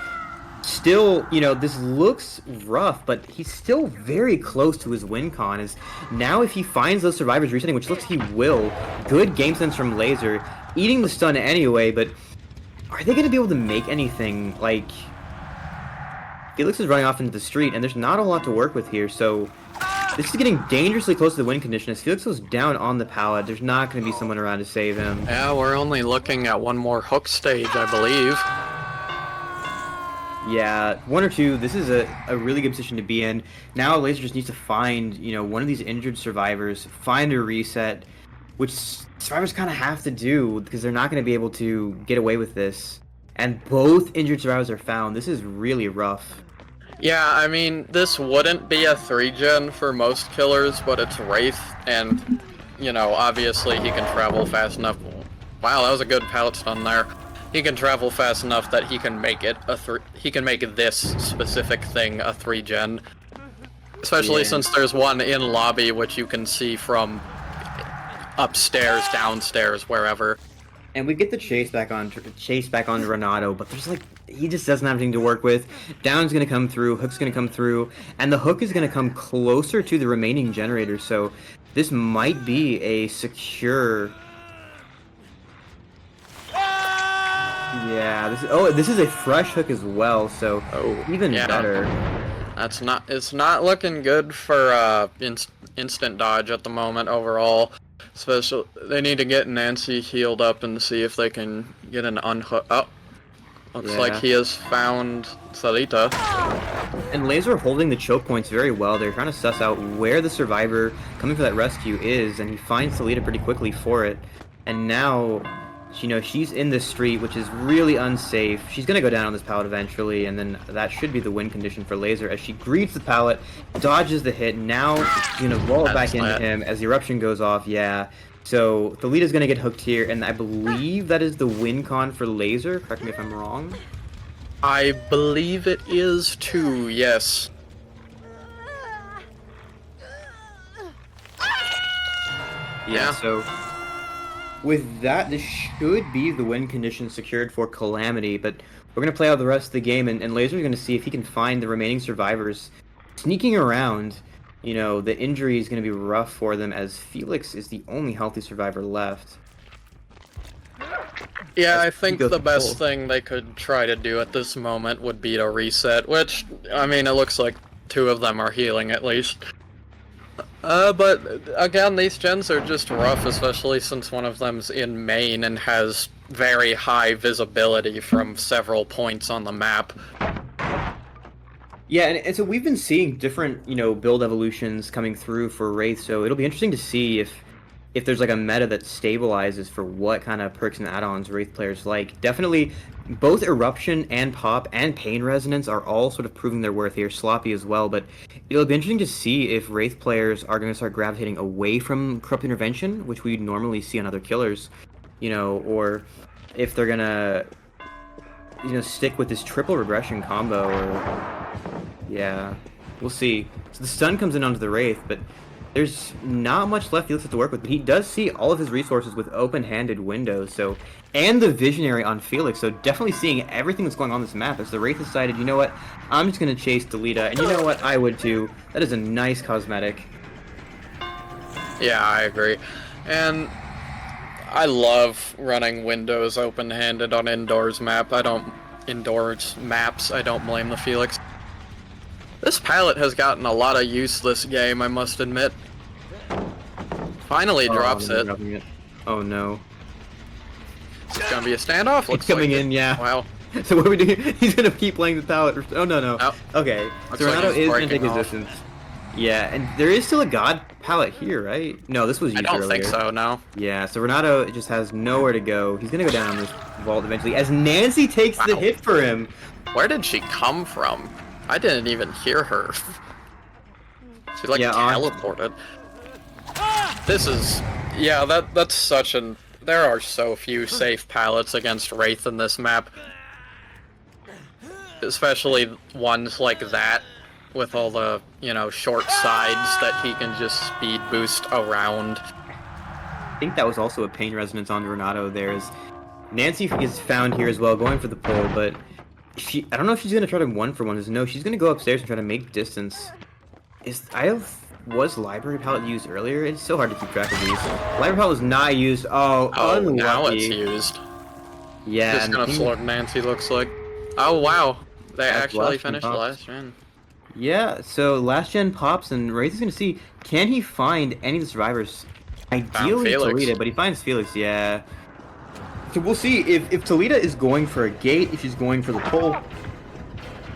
Still, you know, this looks rough, but he's still very close to his win con. Is now if he finds those survivors resetting, which looks he will, good game sense from Laser, eating the stun anyway, but are they going to be able to make anything? Like, Felix is running off into the street, and there's not a lot to work with here, so this is getting dangerously close to the win condition. As Felix goes down on the pallet, there's not going to be someone around to save him. Yeah, we're only looking at one more hook stage, I believe. Yeah, 1 or 2, this is a really good position to be in. Now Laser just needs to find, you know, one of these injured survivors, find a reset, which survivors kind of have to do because they're not going to be able to get away with this. And both injured survivors are found. This is really rough. Yeah, I mean, this wouldn't be a 3-gen for most killers, but it's Wraith, and, you know, obviously he can travel fast enough. Wow, that was a good pallet stun there. He can travel fast enough that he can make it he can make this specific thing a 3-gen. Especially since there's one in lobby, which you can see from upstairs, downstairs, wherever. And we get the chase back on Renato, but there's like he just doesn't have anything to work with. Down's gonna come through, Hook's gonna come through, and the Hook is gonna come closer to the remaining generators. So this might be a secure. Yeah, this is a fresh Hook as well, so even better. It's not looking good for instant dodge at the moment overall. Especially, they need to get Nancy healed up and see if they can get an unhook. Oh, looks like he has found Salita. And Laser holding the choke points very well. They're trying to suss out where the survivor coming for that rescue is, and he finds Salita pretty quickly for it. And now, you know, she's in the street, which is really unsafe. She's going to go down on this pallet eventually, and then that should be the win condition for Laser as she greets the pallet, dodges the hit. Now she's going to roll it back into him as the eruption goes off. Yeah. So Thalita's going to get hooked here, and I believe that is the win con for Laser. Correct me if I'm wrong. I believe it is too, yes. Yeah, so with that, this should be the win condition secured for Calamity, but we're going to play out the rest of the game, and Laser's going to see if he can find the remaining survivors sneaking around. You know, the injury is going to be rough for them as Felix is the only healthy survivor left. Yeah, I think the best thing they could try to do at this moment would be to reset, which, I mean, it looks like 2 of them are healing at least. But again, these gens are just rough, especially since one of them's in main and has very high visibility from several points on the map. Yeah, and so we've been seeing different, you know, build evolutions coming through for Wraith, so it'll be interesting to see if there's like a meta that stabilizes for what kind of perks and add-ons Wraith players like. Definitely, both Eruption and Pop and Pain Resonance are all sort of proving their worth here, Sloppy as well, but it'll be interesting to see if Wraith players are going to start gravitating away from Corrupt Intervention, which we normally see on other killers, you know, or if they're going to, you know, stick with this triple regression combo, or... Yeah, we'll see. So the stun comes in onto the Wraith, but there's not much left Felix has to work with. But he does see all of his resources with open-handed windows, so, and the Visionary on Felix, so definitely seeing everything that's going on this map as the Wraith decided, you know what, I'm just going to chase Delita, and you know what, I would too. That is a nice cosmetic. Yeah, I agree. And I love running windows open-handed on indoors maps. I don't blame the Felix. This pallet has gotten a lot of use this game, I must admit. Finally drops it. Oh no. It's gonna be a standoff. It's coming in, yeah. Wow. So what are we doing? He's gonna keep playing the pallet. Oh no. Oh. Okay. So Renato is gonna take his distance. Yeah, and there is still a God pallet here, right? No, this was used earlier. I don't think so, no. Yeah, so Renato just has nowhere to go. He's gonna go down on this vault eventually as Nancy takes the hit for him. Where did she come from? I didn't even hear her. She like teleported. This is, yeah, that's such an, there are so few safe pallets against Wraith in this map. Especially ones like that, with all the, you know, short sides that he can just speed boost around. I think that was also a Pain Resonance on Renato there, as Nancy is found here as well, going for the pull, but I don't know if she's going to try to 1-for-1. No, she's going to go upstairs and try to make distance. Was Library Palette used earlier? It's so hard to keep track of these. Library Palette was not used. Oh, unlucky. Now it's used. Yeah. Just going to slurp Nancy, looks like. Oh, wow. They actually finished the last gen. Yeah, so last gen pops, and Wraith is going to see, can he find any of the survivors? Ideally Talita, but he finds Felix, yeah. So we'll see if Talita is going for a gate, if she's going for the pull.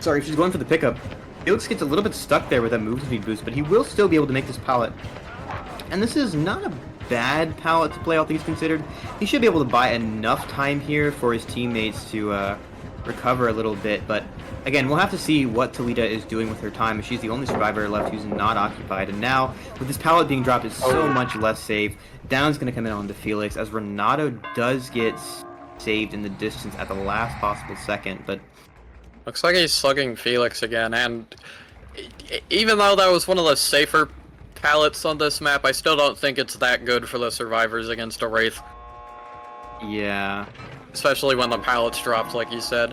Sorry, if she's going for the pickup. Felix gets a little bit stuck there with that move speed boost, but he will still be able to make this pallet. And this is not a bad pallet to play, all things considered. He should be able to buy enough time here for his teammates to recover a little bit, but again, we'll have to see what Toledo is doing with her time. She's the only survivor left who's not occupied, and now with this pallet being dropped, it's so much less safe. Down's going to come in on to Felix, as Renato does get saved in the distance at the last possible second, but looks like he's slugging Felix again, and even though that was one of the safer pallets on this map, I still don't think it's that good for the survivors against a Wraith. yeah. Especially when the pallets dropped, like you said.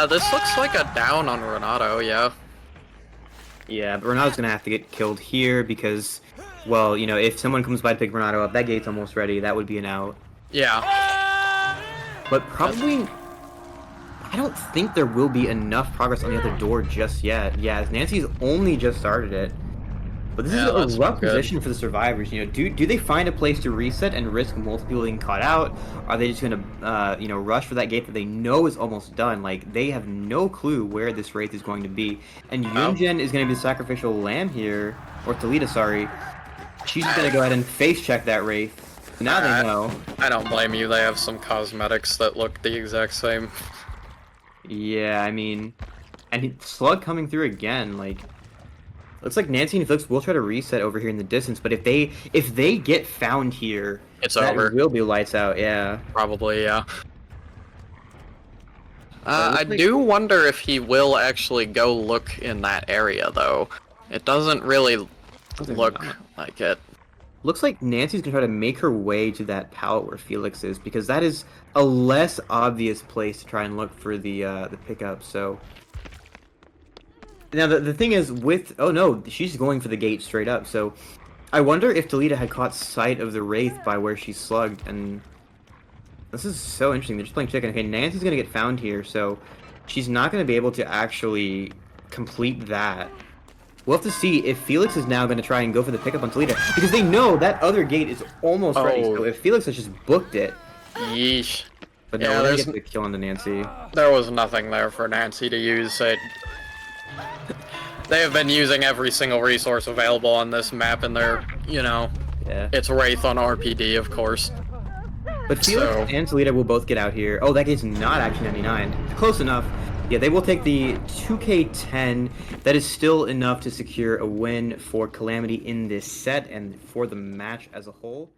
This looks like a down on Renato, yeah. Yeah, but Renato's going to have to get killed here because, well, you know, if someone comes by to pick Renato up, that gate's almost ready. That would be an out. Yeah. But probably, I don't think there will be enough progress on the other door just yet. Yeah, as Nancy's only just started it. But this is a rough position for the survivors. You know, do they find a place to reset and risk multiple people being caught out? Are they just gonna, you know, rush for that gate that they know is almost done? Like, they have no clue where this Wraith is going to be. And Yunjin is going to be the sacrificial lamb here, or Toledo, sorry. She's just going to go ahead and face check that Wraith. Now they know. I don't blame you. They have some cosmetics that look the exact same. Yeah, I mean, and Slug coming through again, like. Looks like Nancy and Felix will try to reset over here in the distance, but if they get found here, it's that over. Will be lights out, yeah. Probably, yeah. I do wonder if he will actually go look in that area, though. It doesn't really look like it. Looks like Nancy's gonna try to make her way to that pallet where Felix is, because that is a less obvious place to try and look for the pickup. So. Now, the thing is with... Oh, no, she's going for the gate straight up, so... I wonder if Toledo had caught sight of the Wraith by where she's slugged, and... This is so interesting. They're just playing chicken. Okay, Nancy's gonna get found here, so... She's not gonna be able to actually complete that. We'll have to see if Felix is now gonna try and go for the pickup on Toledo, because they know that other gate is almost ready, so if Felix has just booked it... Yeesh. But no, we're gonna get the kill on the Nancy. There was nothing there for Nancy to use. They have been using every single resource available on this map, and they're, you know, it's Wraith on RPD, of course. But Felix and Toledo will both get out here. Oh, that gate's not actually 99. Close enough. Yeah, they will take the 2K10. That is still enough to secure a win for Calamity in this set and for the match as a whole.